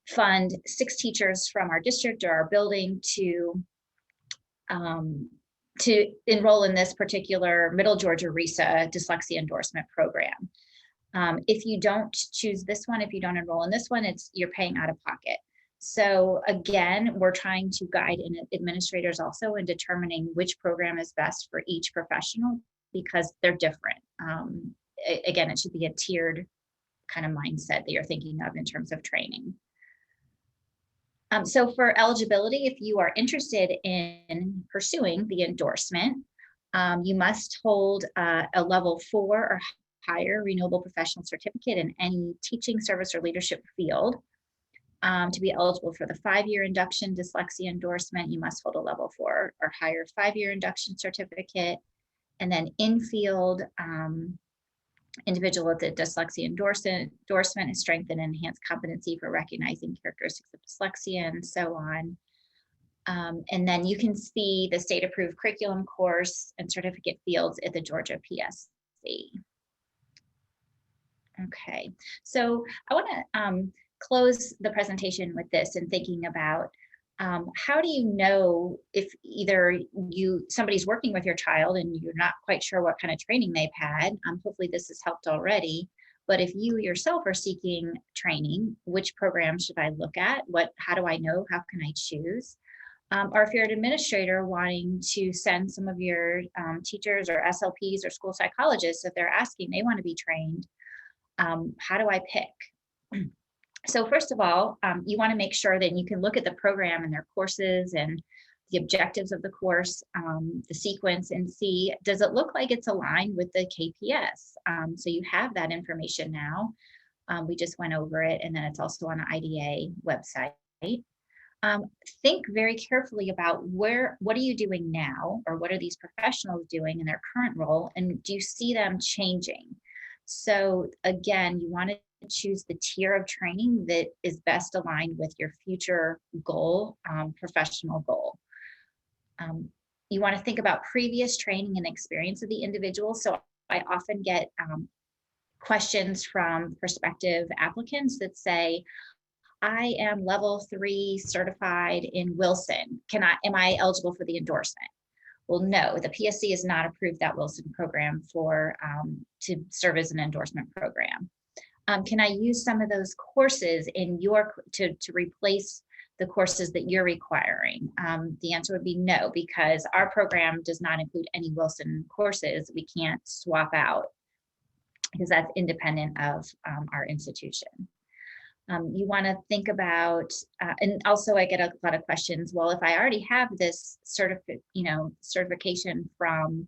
fund 6 teachers from our district or our building to enroll in this particular Middle Georgia RESA dyslexia endorsement program. If you don't choose this one, if you don't enroll in this one, you're paying out of pocket. So again, we're trying to guide administrators also in determining which program is best for each professional because they're different. Again, it should be a tiered kind of mindset that you're thinking of in terms of training. So for eligibility, if you are interested in pursuing the endorsement, you must hold a level 4 or higher renewable professional certificate in any teaching, service, or leadership field. To be eligible for the 5-year induction dyslexia endorsement, you must hold a level 4 or higher 5-year induction certificate. And then in-field, individual with the dyslexia endorsement is strengthened and enhanced competency for recognizing characteristics of dyslexia and so on. And then you can see the state approved curriculum course and certificate fields at the Georgia PSC. Okay, so I want to close the presentation with this and thinking about how do you know if either somebody's working with your child and you're not quite sure what kind of training they've had. Hopefully this has helped already. But if you yourself are seeking training, which program should I look at? How do I know? How can I choose? Or if you're an administrator wanting to send some of your teachers or SLPs or school psychologists, if they're asking, they want to be trained, how do I pick? So first of all, you want to make sure that you can look at the program and their courses and the objectives of the course, the sequence, and see, does it look like it's aligned with the KPS? So you have that information now. We just went over it, and then it's also on the IDA website. Think very carefully about what are you doing now, or what are these professionals doing in their current role, and do you see them changing? So again, you want to choose the tier of training that is best aligned with your future goal, professional goal. You want to think about previous training and experience of the individual. So I often get questions from prospective applicants that say, I am level 3 certified in Wilson. Am I eligible for the endorsement? Well, no, the PSC has not approved that Wilson program to serve as an endorsement program. Can I use some of those courses in to replace the courses that you're requiring? The answer would be no, because our program does not include any Wilson courses. We can't swap out because that's independent of our institution. You want to think about, and also I get a lot of questions. Well, if I already have this certification from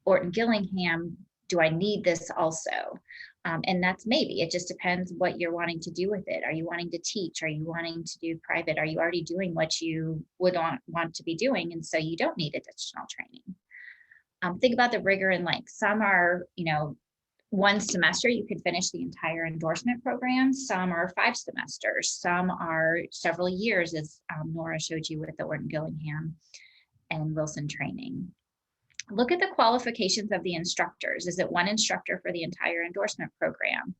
Orton Gillingham, do I need this also? And that's maybe. It just depends what you're wanting to do with it. Are you wanting to teach? Are you wanting to do private? Are you already doing what you would want to be doing, and so you don't need additional training? Think about the rigor and length. Some are, 1 semester, you could finish the entire endorsement program. Some are 5 semesters. Some are several years, as Nora showed you with the Orton Gillingham and Wilson training. Look at the qualifications of the instructors. Is it 1 instructor for the entire endorsement program?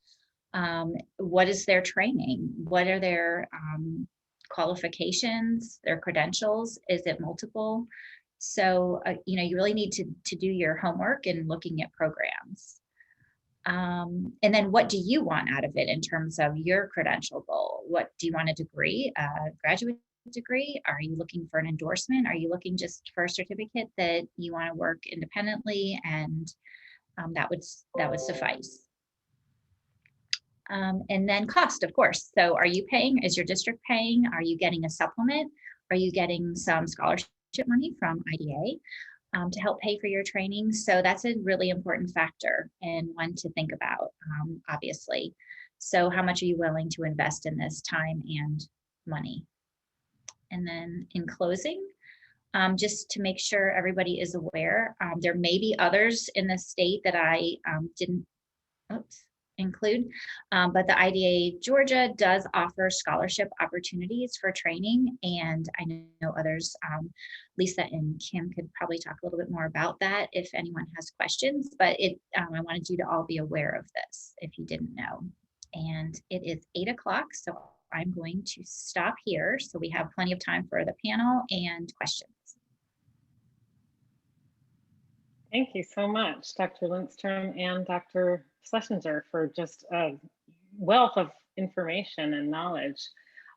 What is their training? What are their qualifications, their credentials? Is it multiple? So, you really need to do your homework in looking at programs. And then what do you want out of it in terms of your credential goal? What do you want, a degree, a graduate degree? Are you looking for an endorsement? Are you looking just for a certificate that you want to work independently, and that would suffice? And then cost, of course. So are you paying? Is your district paying? Are you getting a supplement? Are you getting some scholarship money from IDA to help pay for your training? So that's a really important factor and one to think about, obviously. So how much are you willing to invest in this time and money? And then in closing, just to make sure everybody is aware, there may be others in the state that I didn't include, but the IDA Georgia does offer scholarship opportunities for training, and I know others. Lisa and Kim could probably talk a little bit more about that if anyone has questions, but I wanted you to all be aware of this if you didn't know. And it is 8 o'clock, so I'm going to stop here so we have plenty of time for the panel and questions. Thank you so much, Dr. Lindstrom and Dr. Schlesinger, for just a wealth of information and knowledge.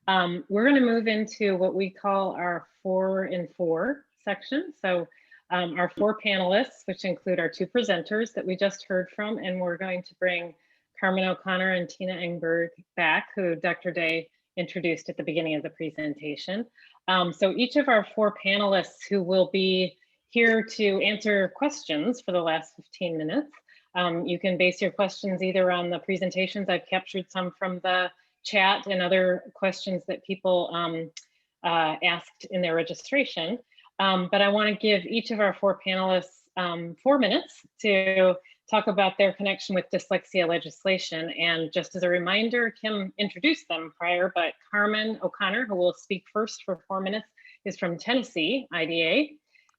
We're going to move into what we call our 4 in 4 section. So our 4 panelists, which include our 2 presenters that we just heard from, and we're going to bring Carmen O'Connor and Tina Enberg back, who Dr. Day introduced at the beginning of the presentation. So each of our 4 panelists who will be here to answer questions for the last 15 minutes. You can base your questions either on the presentations. I've captured some from the chat and other questions that people asked in their registration. But I want to give each of our 4 panelists 4 minutes to talk about their connection with dyslexia legislation. And just as a reminder, Kim introduced them prior, but Carmen O'Connor, who will speak first for 4 minutes, is from Tennessee, IDA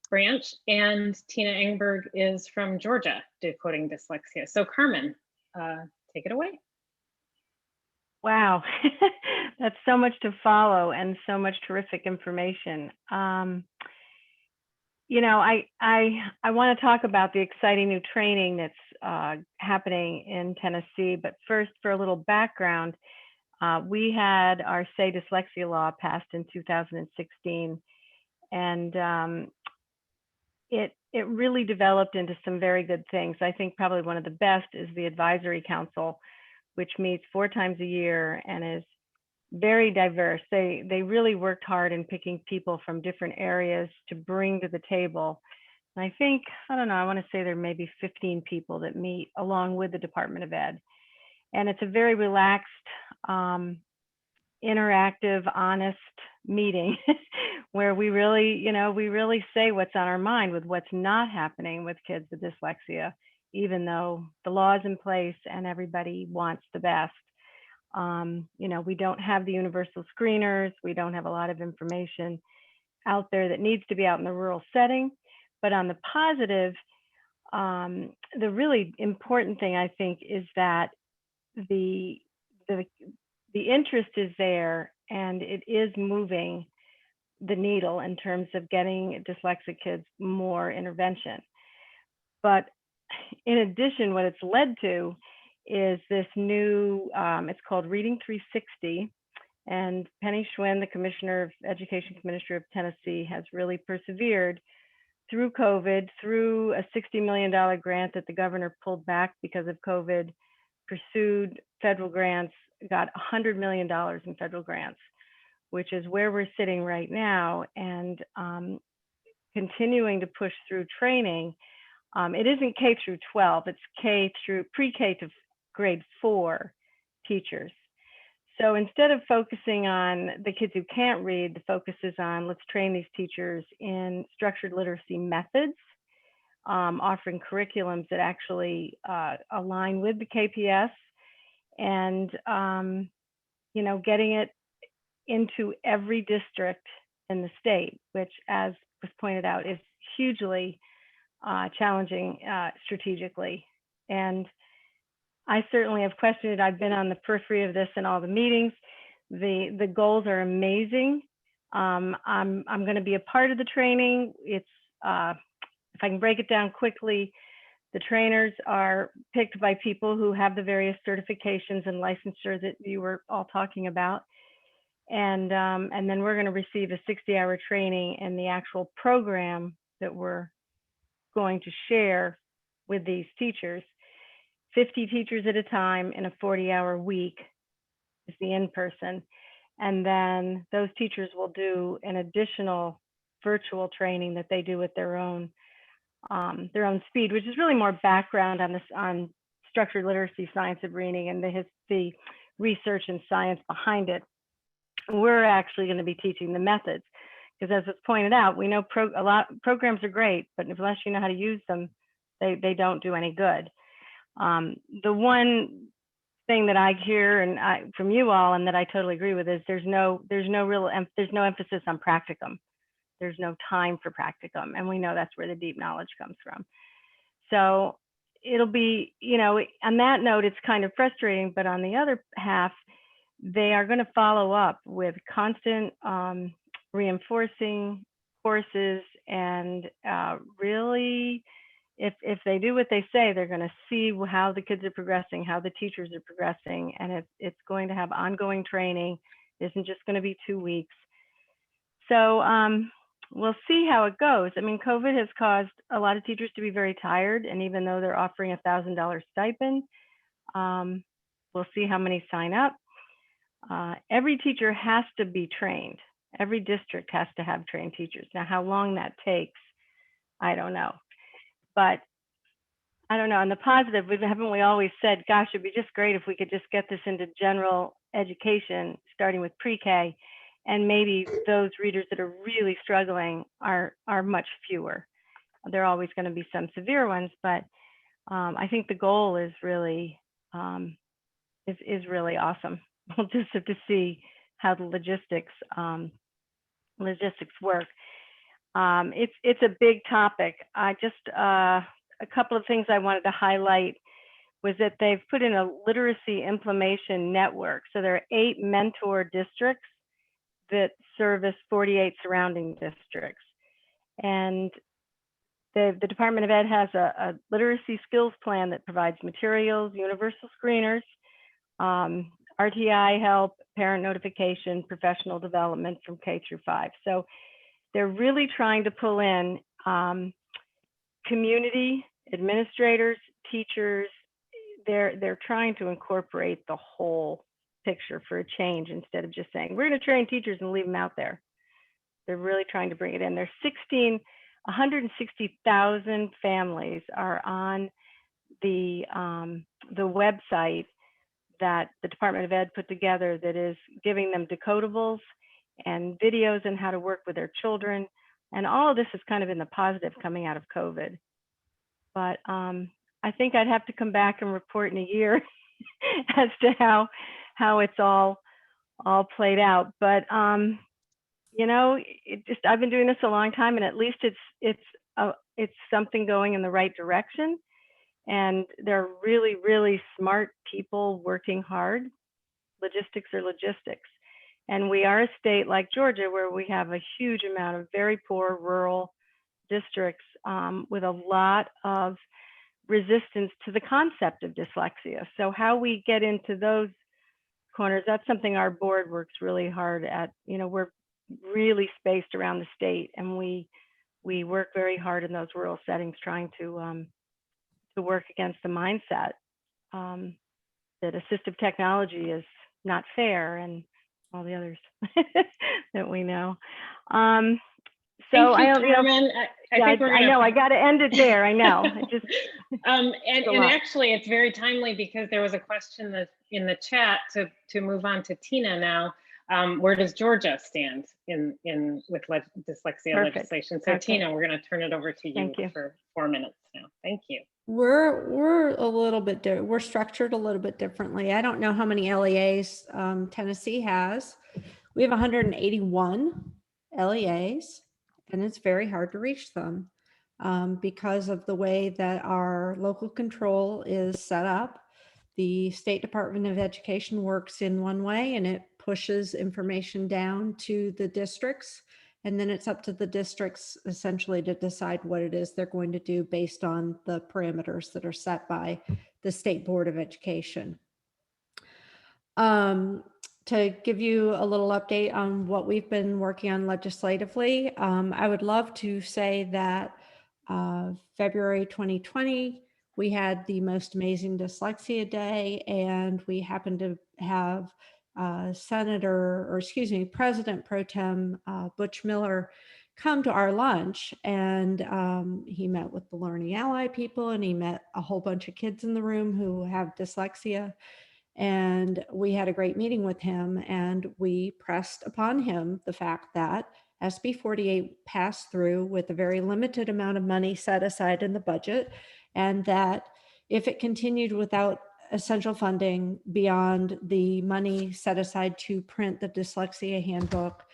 branch, and Tina Enberg is from Georgia, decoding dyslexia. So Carmen, take it away. Wow, that's so much to follow and so much terrific information. You know, I want to talk about the exciting new training that's happening in Tennessee, but first, for a little background, we had our Say Dyslexia law passed in 2016, and it really developed into some very good things. I think probably one of the best is the Advisory Council, which meets 4 times a year and is very diverse. They really worked hard in picking people from different areas to bring to the table. And I think, I don't know, I want to say there may be 15 people that meet along with the Department of Ed. And it's a very relaxed, interactive, honest meeting where we really say what's on our mind with what's not happening with kids with dyslexia, even though the law is in place and everybody wants the best. You know, we don't have the universal screeners. We don't have a lot of information out there that needs to be out in the rural setting. But on the positive, the really important thing, I think, is that the interest is there and it is moving the needle in terms of getting dyslexic kids more intervention. But in addition, what it's led to is this new, it's called Reading 360. And Penny Schwinn, the Commissioner of Education, Commissioner of Tennessee, has really persevered through COVID, through a $60 million grant that the governor pulled back because of COVID, pursued federal grants, got $100 million in federal grants, which is where we're sitting right now, and continuing to push through training. It isn't K through 12, it's K through pre-K to grade 4 teachers. So instead of focusing on the kids who can't read, the focus is on let's train these teachers in structured literacy methods, offering curriculums that actually align with the KPS, and you know, getting it into every district in the state, which, as was pointed out, is hugely challenging strategically. And I certainly have questioned it. I've been on the periphery of this in all the meetings. The goals are amazing. I'm going to be a part of the training. It's if I can break it down quickly, the trainers are picked by people who have the various certifications and licensure that you were all talking about. And then we're going to receive a 60-hour training in the actual program that we're going to share with these teachers. 50 teachers at a time in a 40-hour week is the in-person. And then those teachers will do an additional virtual training that they do at their own speed, which is really more background on this, on structured literacy, science of reading, and the research and science behind it. We're actually going to be teaching the methods, because as was pointed out, we know programs are great, but unless you know how to use them, they don't do any good. The one thing that I hear from you all, and that I totally agree with, is there's no emphasis on practicum. There's no time for practicum, and we know that's where the deep knowledge comes from. So it'll be, you know, on that note, it's kind of frustrating, but on the other half, they are going to follow up with constant reinforcing courses and really if they do what they say, they're going to see how the kids are progressing, how the teachers are progressing, and it's going to have ongoing training. It isn't just going to be 2 weeks. So we'll see how it goes. I mean, COVID has caused a lot of teachers to be very tired, and even though they're offering a $1,000 stipend, we'll see how many sign up. Every teacher has to be trained. Every district has to have trained teachers. Now, how long that takes, I don't know. But I don't know. On the positive, haven't we always said, gosh, it'd be just great if we could just get this into general education, starting with pre-K, and maybe those readers that are really struggling are much fewer. There are always going to be some severe ones, but I think the goal is really really awesome. We'll just have to see how the logistics work. It's a big topic. A couple of things I wanted to highlight was that they've put in a literacy implementation network. So there are 8 mentor districts that service 48 surrounding districts. And the Department of Ed has a literacy skills plan that provides materials, universal screeners, RTI help, parent notification, professional development from K through 5. So they're really trying to pull in community, administrators, teachers. They're trying to incorporate the whole picture for a change instead of just saying, we're going to train teachers and leave them out there. They're really trying to bring it in. There's 160,000 families are on the website that the Department of Ed put together that is giving them decodables and videos on how to work with their children. And all of this is kind of in the positive coming out of COVID. But I think I'd have to come back and report in a year as to how it's all played out. But you know, I've been doing this a long time, and at least it's something going in the right direction. And they're really, really smart people working hard. Logistics are logistics. And we are a state like Georgia where we have a huge amount of very poor rural districts with a lot of resistance to the concept of dyslexia. So how we get into those corners, that's something our board works really hard at. You know, we're really spaced around the state, and we work very hard in those rural settings trying to work against the mindset that assistive technology is not fair and all the others that we know. So Thank you, I don't, Carmen. I know I got to end it there. I know. And actually, it's very timely because there was a question that in the chat to move on to Tina now. Where does Georgia stand with dyslexia legislation? So Tina, we're going to turn it over to you for 4 minutes now. Thank you. We're a little bit different. We're structured a little bit differently. I don't know how many LEAs Tennessee has. We have 181 LEAs, and it's very hard to reach them because of the way that our local control is set up. The State Department of Education works in one way, and it pushes information down to the districts. And then it's up to the districts essentially to decide what it is they're going to do based on the parameters that are set by the State Board of Education. To give you a little update on what we've been working on legislatively, I would love to say that February 2020, we had the most amazing dyslexia day, and we happened to have President Pro Tem Butch Miller come to our lunch, and he met with the Learning Ally people, and he met a whole bunch of kids in the room who have dyslexia. And we had a great meeting with him, and we pressed upon him the fact that SB 48 passed through with a very limited amount of money set aside in the budget, and that if it continued without essential funding beyond the money set aside to print the dyslexia handbook,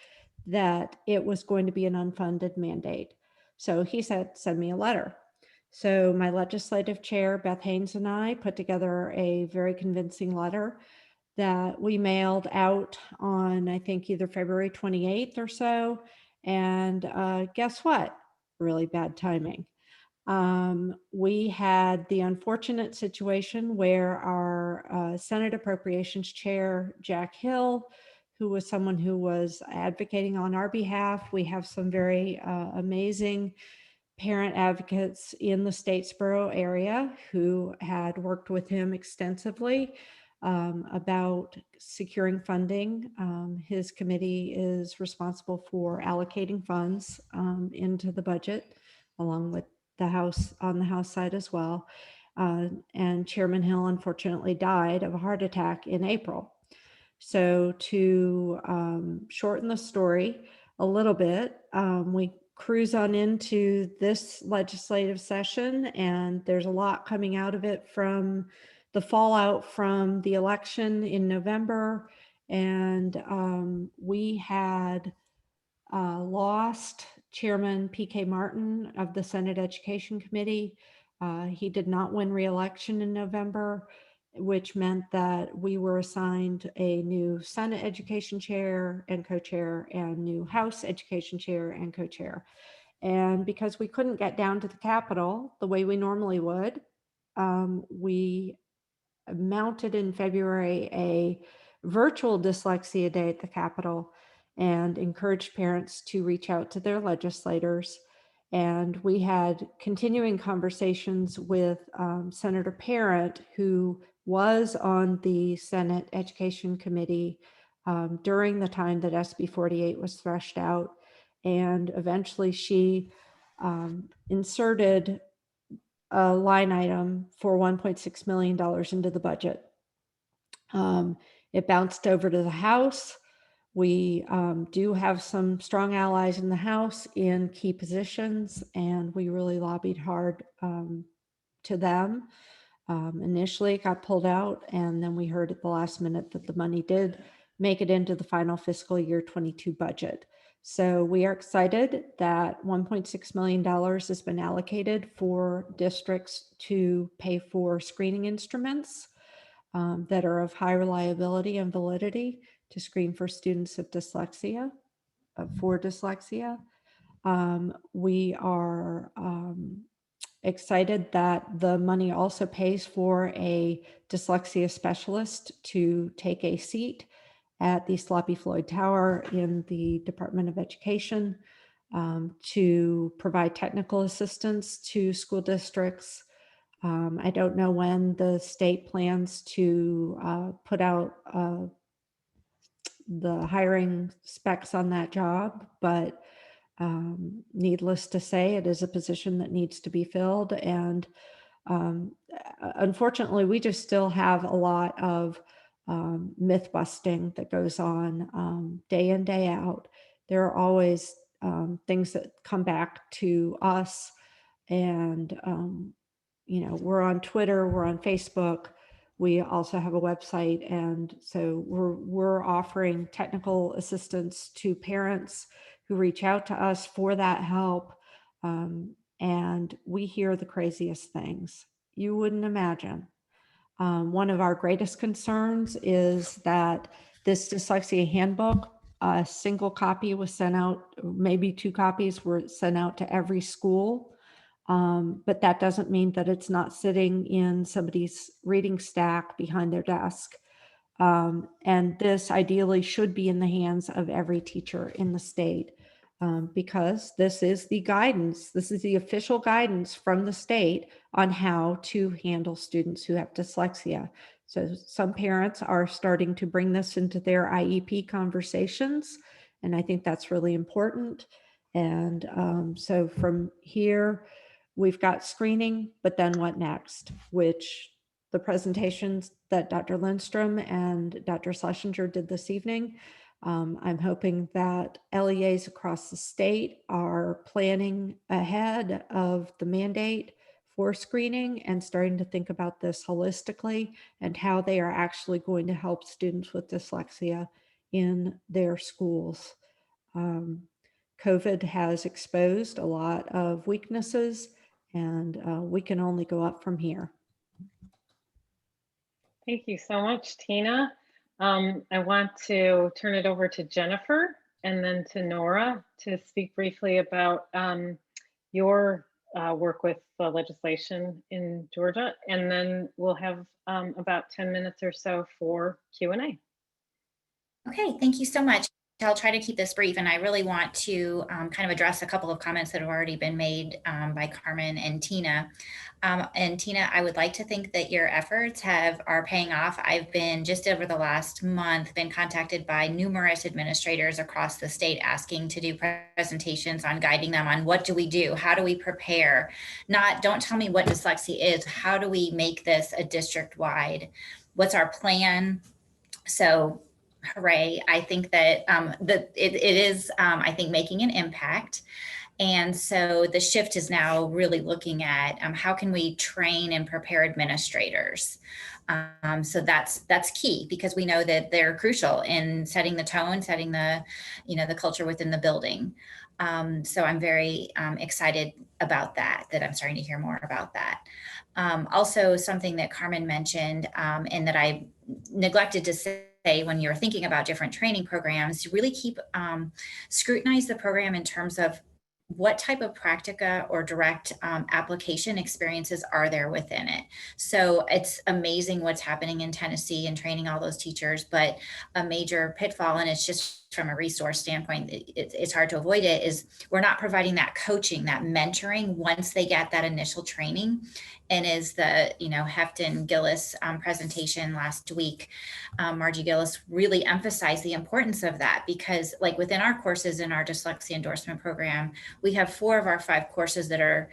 that it was going to be an unfunded mandate. So he said, send me a letter. So my legislative chair, Beth Haynes, and I put together a very convincing letter that we mailed out on, I think, either February 28th or so. And guess what? Really bad timing. We had the unfortunate situation where our Senate Appropriations Chair, Jack Hill, who was someone who was advocating on our behalf. We have some very amazing parent advocates in the Statesboro area who had worked with him extensively about securing funding. His committee is responsible for allocating funds into the budget, along with the House, on the House side as well. And Chairman Hill unfortunately died of a heart attack in April. So to shorten the story a little bit, we cruise on into this legislative session, and there's a lot coming out of it from the fallout from the election in November. And we had lost Chairman P.K. Martin of the Senate Education Committee. He did not win re-election in November, which meant that we were assigned a new Senate Education Chair and Co-Chair and new House Education Chair and Co-Chair. And because we couldn't get down to the Capitol the way we normally would, we mounted in February a virtual dyslexia day at the Capitol and encouraged parents to reach out to their legislators. And we had continuing conversations with Senator Parent, who was on the Senate Education Committee during the time that SB 48 was threshed out. And eventually she inserted a line item for $1.6 million into the budget. It bounced over to the House. We do have some strong allies in the House in key positions, and we really lobbied hard to them. Initially, it got pulled out, and then we heard at the last minute that the money did make it into the final fiscal year 22 budget. So we are excited that $1.6 million has been allocated for districts to pay for screening instruments that are of high reliability and validity to screen for students of dyslexia, for dyslexia. We are excited that the money also pays for a dyslexia specialist to take a seat at the Sloppy Floyd Tower in the Department of Education to provide technical assistance to school districts. I don't know when the state plans to put out the hiring specs on that job, but needless to say, it is a position that needs to be filled. And unfortunately, we just still have a lot of myth busting that goes on day in, day out. There are always things that come back to us, and you know, we're on Twitter, we're on Facebook. We also have a website, and so we're offering technical assistance to parents who reach out to us for that help. And we hear the craziest things you wouldn't imagine. One of our greatest concerns is that this dyslexia handbook, a single copy was sent out, maybe 2 copies were sent out to every school. But that doesn't mean that it's not sitting in somebody's reading stack behind their desk. And this ideally should be in the hands of every teacher in the state, because this is the guidance. This is the official guidance from the state on how to handle students who have dyslexia. So some parents are starting to bring this into their IEP conversations, and I think that's really important. And so from here, we've got screening, but then what next? Which the presentations that Dr. Lindstrom and Dr. Schlesinger did this evening, I'm hoping that LEAs across the state are planning ahead of the mandate for screening and starting to think about this holistically and how they are actually going to help students with dyslexia in their schools. COVID has exposed a lot of weaknesses, and we can only go up from here. Thank you so much, Tina. I want to turn it over to Jennifer and then to Nora to speak briefly about your work with the legislation in Georgia, and then we'll have about 10 minutes or so for Q&A. Okay, thank you so much. I'll try to keep this brief, and I really want to kind of address a couple of comments that have already been made by Carmen and Tina. And Tina, I would like to think that your efforts are paying off. I've been just over the last month been contacted by numerous administrators across the state asking to do presentations on guiding them on what do we do, how do we prepare, not don't tell me what dyslexia is, how do we make this a district-wide, what's our plan? So hooray. I think that it is, I think, making an impact. And so the shift is now really looking at how can we train and prepare administrators. So that's key, because we know that they're crucial in setting the tone, setting the, the culture within the building. So I'm very excited about that I'm starting to hear more about that. Also, something that Carmen mentioned and that I neglected to say when you're thinking about different training programs, really keep scrutinize the program in terms of what type of practica or direct application experiences are there within it. So it's amazing what's happening in Tennessee and training all those teachers, but a major pitfall, and it's just from a resource standpoint, it's hard to avoid it, is we're not providing that coaching, that mentoring once they get that initial training. And as the, Hefton Gillis presentation last week, Margie Gillis really emphasized the importance of that, because like within our courses in our dyslexia endorsement program, we have 4 of our 5 courses that are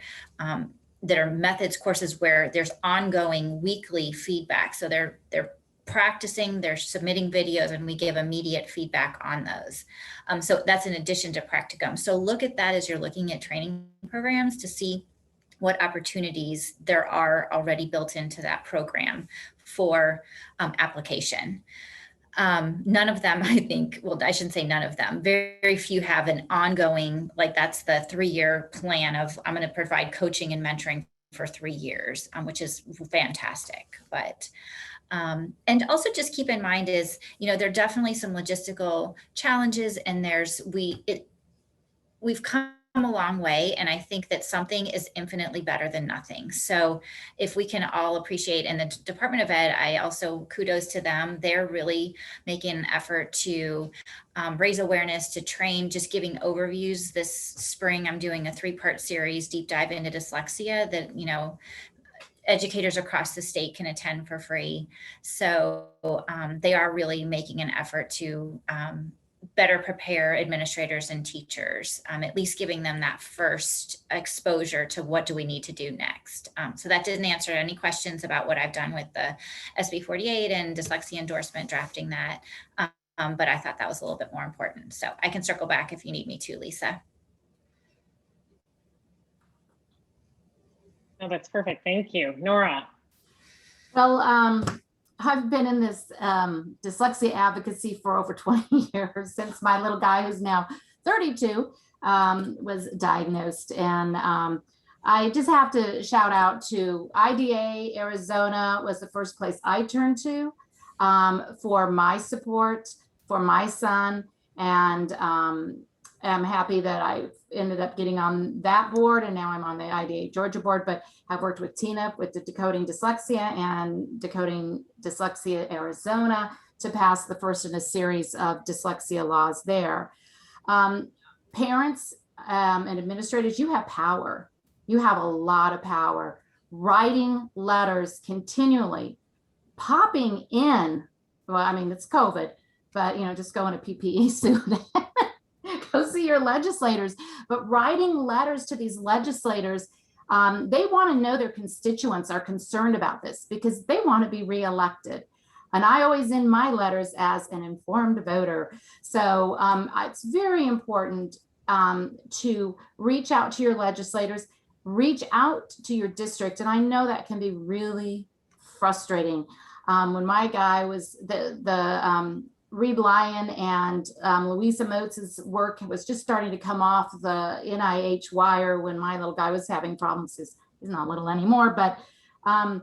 methods courses where there's ongoing weekly feedback. So they're practicing, they're submitting videos, and we give immediate feedback on those. So that's in addition to practicum. So look at that as you're looking at training programs to see what opportunities there are already built into that program for application. None of them, I think, well, I shouldn't say none of them, very few have an ongoing, like that's the 3-year plan of I'm going to provide coaching and mentoring for 3 years, which is fantastic. But and also just keep in mind is, there are definitely some logistical challenges, and we've come a long way, and I think that something is infinitely better than nothing. So if we can all appreciate, and the Department of Ed, I also kudos to them, they're really making an effort to raise awareness, to train, just giving overviews. This spring, I'm doing a 3-part series, deep dive into dyslexia that, educators across the state can attend for free. So they are really making an effort to better prepare administrators and teachers, at least giving them that first exposure to what do we need to do next. So that didn't answer any questions about what I've done with the SB 48 and dyslexia endorsement, drafting that. But I thought that was a little bit more important. So I can circle back if you need me to, Lisa. No, that's perfect. Thank you. Nora. Well, I've been in this dyslexia advocacy for over 20 years, since my little guy, who's now 32, was diagnosed. And I just have to shout out to IDA. Arizona was the first place I turned to for my support for my son. And I'm happy that I ended up getting on that board, and now I'm on the IDA Georgia board, but I've worked with Tina with the Decoding Dyslexia and Decoding Dyslexia Arizona to pass the first in a series of dyslexia laws there. Parents and administrators, you have power. You have a lot of power. Writing letters continually, popping in, well, I mean, it's COVID, but just go in a PPE suit. Go see your legislators, but writing letters to these legislators, they want to know their constituents are concerned about this because they want to be reelected. And I always end my letters as an informed voter. So it's very important to reach out to your legislators, reach out to your district. And I know that can be really frustrating. When my guy was the Reed Lyon and Louisa Motz's work was just starting to come off the NIH wire when my little guy was having problems. He's not little anymore, but and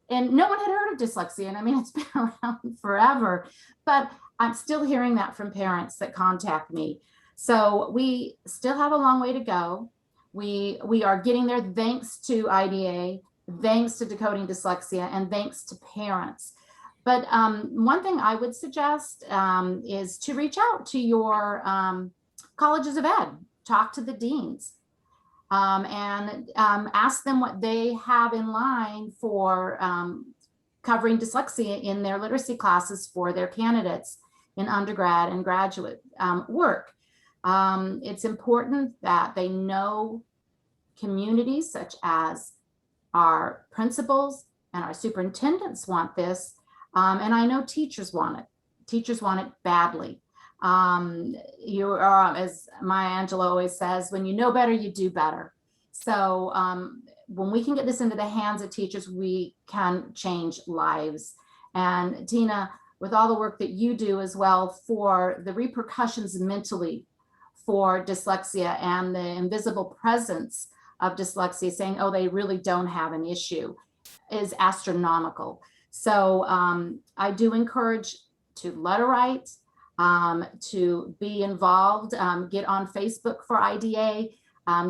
no one had heard of dyslexia. And I mean, it's been around forever, but I'm still hearing that from parents that contact me. So we still have a long way to go. We are getting there thanks to IDA, thanks to Decoding Dyslexia, and thanks to parents. But one thing I would suggest is to reach out to your colleges of ed, talk to the deans, and ask them what they have in line for covering dyslexia in their literacy classes for their candidates in undergrad and graduate work. It's important that they know communities such as our principals and our superintendents want this. And I know teachers want it. Teachers want it badly. You are, as Maya Angelou always says, when you know better, you do better. So when we can get this into the hands of teachers, we can change lives. And Tina, with all the work that you do as well for the repercussions mentally for dyslexia and the invisible presence of dyslexia, saying, oh, they really don't have an issue, is astronomical. So I do encourage to letter write, to be involved, get on Facebook for IDA,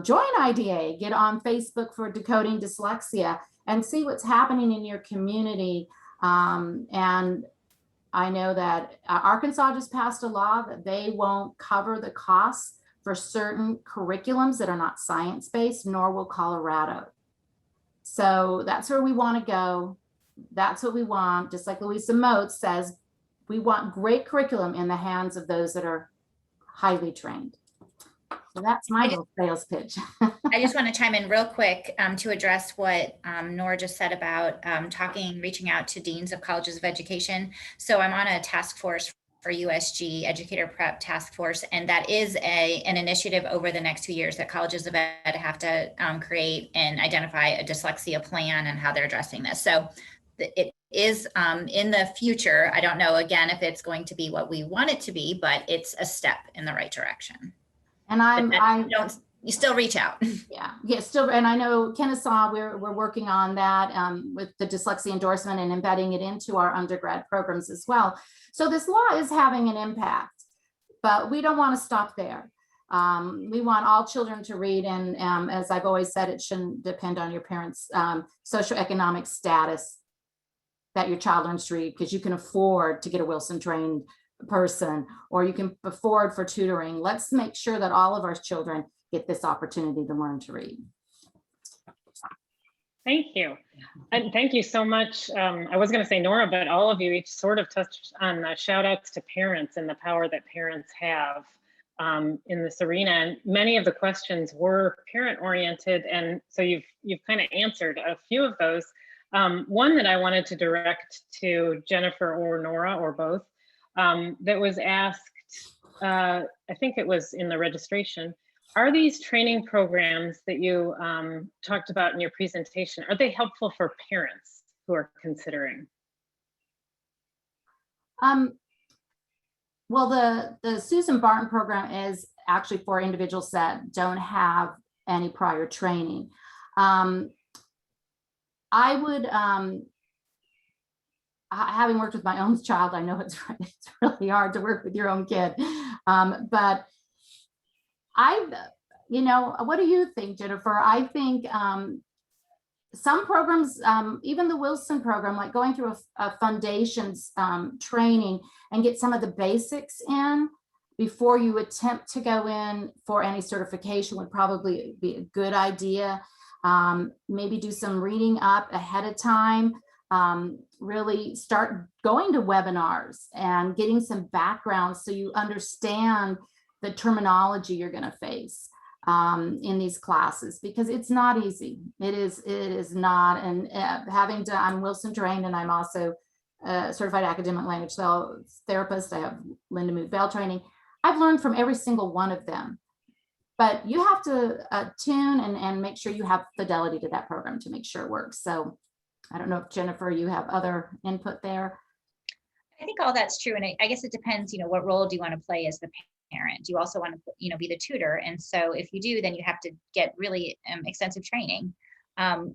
join IDA, get on Facebook for Decoding Dyslexia, and see what's happening in your community. And I know that Arkansas just passed a law that they won't cover the costs for certain curriculums that are not science-based, nor will Colorado. So that's where we want to go. That's what we want. Just like Louisa Moat says, we want great curriculum in the hands of those that are highly trained. So that's my little sales pitch. I just want to chime in real quick to address what Nora just said about reaching out to deans of colleges of education. So I'm on a task force for USG, Educator Prep Task Force, and that is an initiative over the next 2 years that colleges of ed have to create and identify a dyslexia plan and how they're addressing this. So it is in the future. I don't know, again, if it's going to be what we want it to be, but it's a step in the right direction. And you still reach out. Yeah, still. And I know Kennesaw, we're working on that with the Dyslexia Endorsement and embedding it into our undergrad programs as well. So this law is having an impact, but we don't want to stop there. We want all children to read, and as I've always said, it shouldn't depend on your parents' socioeconomic status that your child learns to read, because you can afford to get a Wilson trained person, or you can afford for tutoring. Let's make sure that all of our children get this opportunity to learn to read. Thank you. And thank you so much. I was going to say Nora, but all of you each sort of touched on shout outs to parents and the power that parents have in this arena. And many of the questions were parent oriented. And so you've kind of answered a few of those. One that I wanted to direct to Jennifer or Nora or both, that was asked, I think it was in the registration. Are these training programs that you talked about in your presentation, are they helpful for parents who are considering? Well, the Susan Barton program is actually for individuals that don't have any prior training. I would, having worked with my own child, I know it's really hard to work with your own kid. But what do you think, Jennifer? I think some programs, even the Wilson program, like going through a foundations training and get some of the basics in before you attempt to go in for any certification would probably be a good idea. Maybe do some reading up ahead of time. Really start going to webinars and getting some background so you understand the terminology you're going to face in these classes, because it's not easy. It is not. And I'm Wilson trained, and I'm also a certified academic language therapist. I have Linda Mood Bell training. I've learned from every single one of them. But you have to tune and make sure you have fidelity to that program to make sure it works. So I don't know if Jennifer, you have other input there. I think all that's true. And I guess it depends, what role do you want to play as the parent? You also want to, be the tutor. And so if you do, then you have to get really extensive training.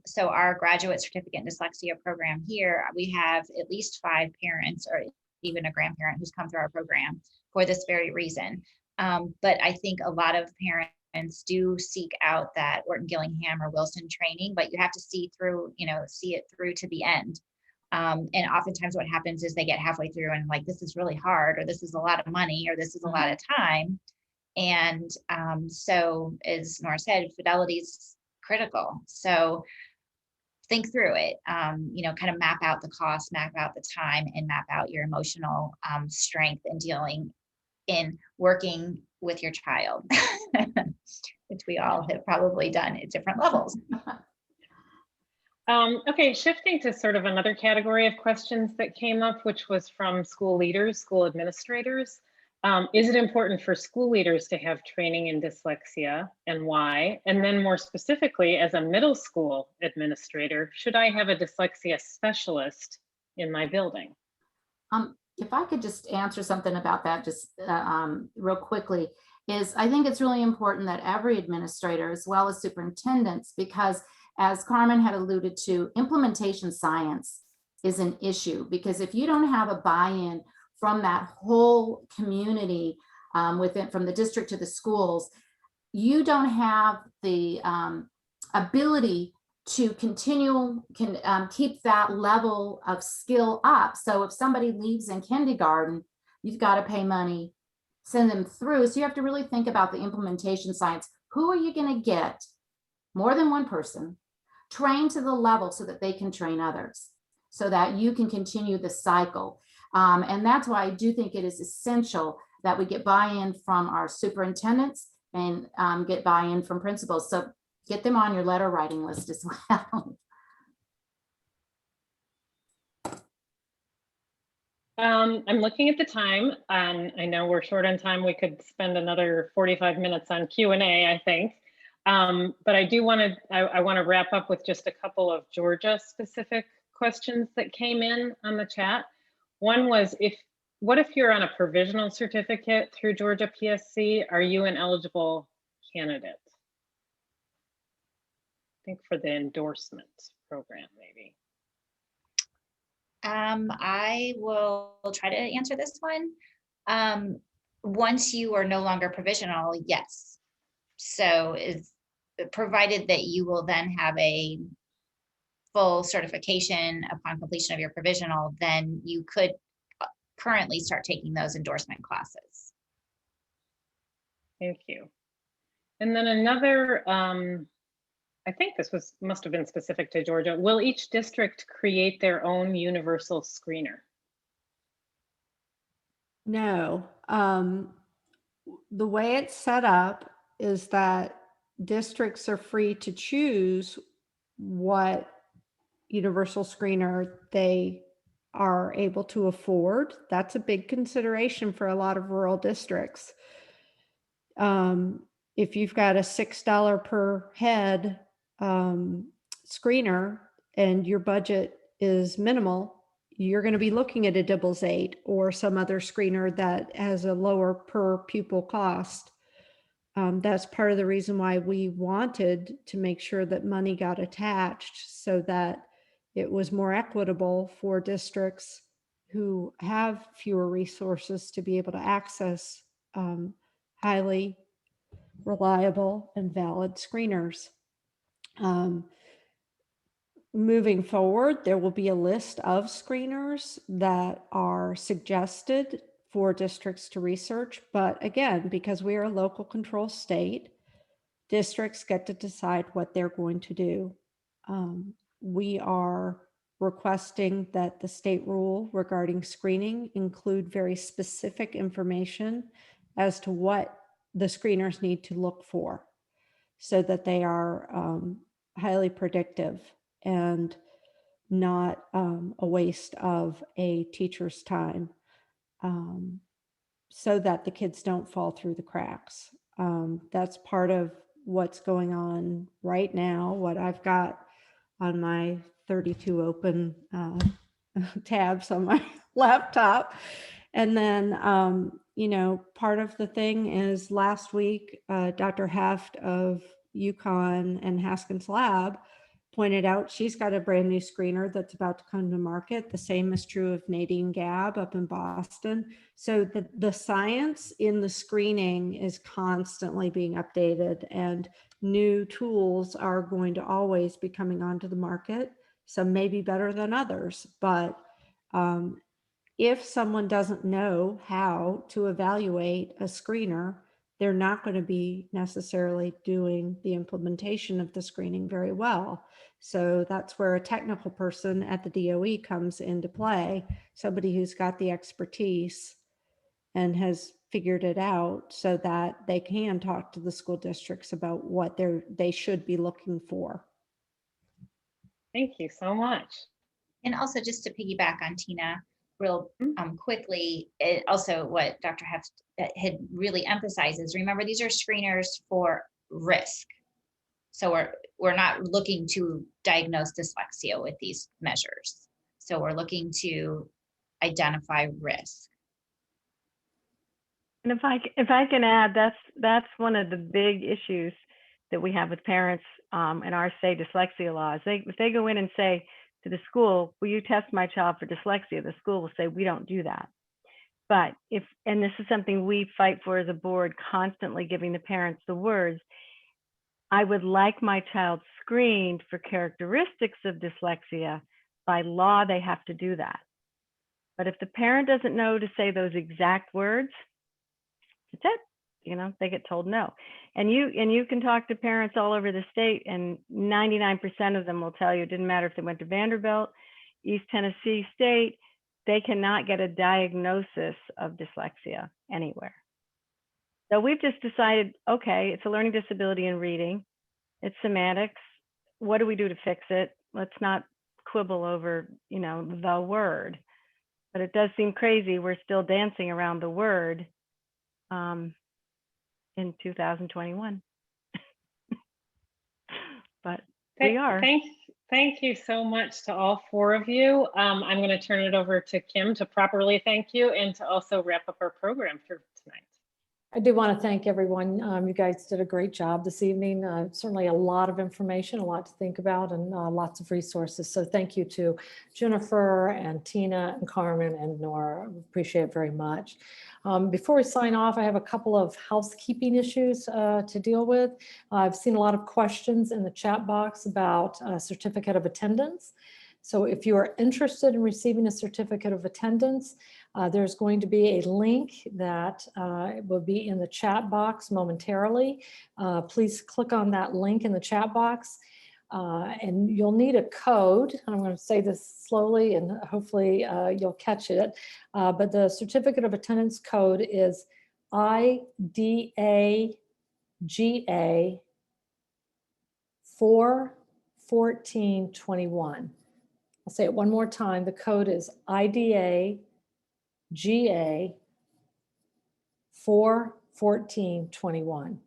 So our graduate certificate in dyslexia program here, we have at least 5 parents or even a grandparent who's come through our program for this very reason. But I think a lot of parents do seek out that Orton Gillingham or Wilson training, but you have to see it through to the end. And oftentimes what happens is they get halfway through and like, this is really hard, or this is a lot of money, or this is a lot of time. And so as Nora said, fidelity is critical. So think through it, kind of map out the cost, map out the time, and map out your emotional strength in working with your child, which we all have probably done at different levels. Okay, shifting to sort of another category of questions that came up, which was from school leaders, school administrators. Is it important for school leaders to have training in dyslexia, and why? And then more specifically, as a middle school administrator, should I have a dyslexia specialist in my building? If I could just answer something about that just real quickly, is I think it's really important that every administrator, as well as superintendents, because as Carmen had alluded to, implementation science is an issue, because if you don't have a buy-in from that whole community from the district to the schools, you don't have the ability to keep that level of skill up. So if somebody leaves in kindergarten, you've got to pay money, send them through. So you have to really think about the implementation science. Who are you going to get, more than one person, trained to the level so that they can train others, so that you can continue the cycle. And that's why I do think it is essential that we get buy-in from our superintendents and get buy-in from principals. So get them on your letter writing list as well. I'm looking at the time. I know we're short on time. We could spend another 45 minutes on Q&A, I think. But I do want to, I want to wrap up with just a couple of Georgia specific questions that came in on the chat. One was, what if you're on a provisional certificate through Georgia PSC? Are you an eligible candidate? I think for the endorsement program, maybe. I will try to answer this one. Once you are no longer provisional, yes. So is provided that you will then have a full certification upon completion of your provisional, then you could currently start taking those endorsement classes. Thank you. And then another, I think this must have been specific to Georgia. Will each district create their own universal screener? No. The way it's set up is that districts are free to choose what universal screener they are able to afford. That's a big consideration for a lot of rural districts. If you've got a $6 per head screener and your budget is minimal, you're going to be looking at a DIBELS-8 or some other screener that has a lower per pupil cost. That's part of the reason why we wanted to make sure that money got attached, so that it was more equitable for districts who have fewer resources to be able to access highly reliable and valid screeners. Moving forward, there will be a list of screeners that are suggested for districts to research. But again, because we are a local control state, districts get to decide what they're going to do. We are requesting that the state rule regarding screening include very specific information as to what the screeners need to look for, so that they are highly predictive and not a waste of a teacher's time, so that the kids don't fall through the cracks. That's part of what's going on right now, what I've got on my 32 open tabs on my laptop. And then, part of the thing is last week, Dr. Heft of UConn and Haskins Lab pointed out, she's got a brand new screener that's about to come to market. The same is true of Nadine Gabb up in Boston. So the science in the screening is constantly being updated, and new tools are going to always be coming onto the market. Some may be better than others, but if someone doesn't know how to evaluate a screener, they're not going to be necessarily doing the implementation of the screening very well. So that's where a technical person at the DOE comes into play, somebody who's got the expertise and has figured it out so that they can talk to the school districts about what they should be looking for. Thank you so much. And also just to piggyback on Tina real quickly, also what Dr. Heft had really emphasizes, remember, these are screeners for risk. So we're not looking to diagnose dyslexia with these measures. So we're looking to identify risk. And if I can add, that's one of the big issues that we have with parents in our say dyslexia laws. If they go in and say to the school, will you test my child for dyslexia? The school will say, we don't do that. But and this is something we fight for as a board, constantly giving the parents the words, I would like my child screened for characteristics of dyslexia. By law, they have to do that. But if the parent doesn't know to say those exact words, that's it. You know, they get told no. And you can talk to parents all over the state, and 99% of them will tell you it didn't matter if they went to Vanderbilt, East Tennessee State, they cannot get a diagnosis of dyslexia anywhere. So we've just decided, okay, it's a learning disability in reading. It's semantics. What do we do to fix it? Let's not quibble over, you know, the word. But it does seem crazy we're still dancing around the word in 2021. But we are. Thank you so much to all four of you. I'm going to turn it over to Kim to properly thank you and to also wrap up our program for tonight. I do want to thank everyone. You guys did a great job this evening. Certainly a lot of information, a lot to think about, and lots of resources. So thank you to Jennifer and Tina and Carmen and Nora. Appreciate it very much. Before we sign off, I have a couple of housekeeping issues to deal with. I've seen a lot of questions in the chat box about a certificate of attendance. So if you are interested in receiving a certificate of attendance, there's going to be a link that will be in the chat box momentarily. Please click on that link in the chat box and you'll need a code. I'm going to say this slowly and hopefully you'll catch it. But the certificate of attendance code is IDA-GA 41421. I'll say it one more time. The code is IDA-GA 41421.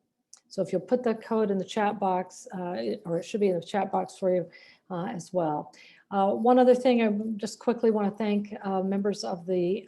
So if you'll put the code in the chat box, or it should be in the chat box for you as well. One other thing, I just quickly want to thank members of the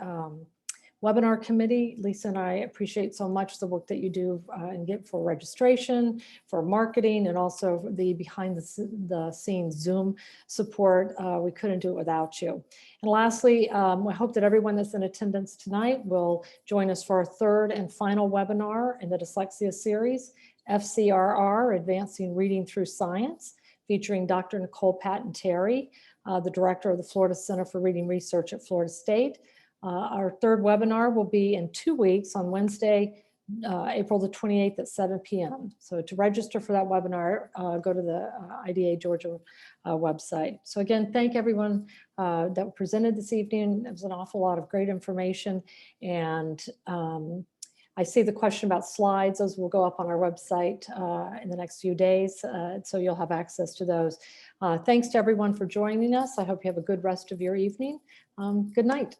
webinar committee. Lisa and I appreciate so much the work that you do and get for registration, for marketing, and also the behind the scenes Zoom support. We couldn't do it without you. And lastly, I hope that everyone that's in attendance tonight will join us for our third and final webinar in the Dyslexia series, FCRR, Advancing Reading Through Science, featuring Dr. Nicole Patton-Terry, the director of the Florida Center for Reading Research at Florida State. Our third webinar will be in 2 weeks on Wednesday, April the 28th at 7 p.m. So to register for that webinar, go to the IDA Georgia website. So again, thank everyone that presented this evening. It was an awful lot of great information. And I see the question about slides. Those will go up on our website in the next few days. So you'll have access to those. Thanks to everyone for joining us. I hope you have a good rest of your evening. Good night.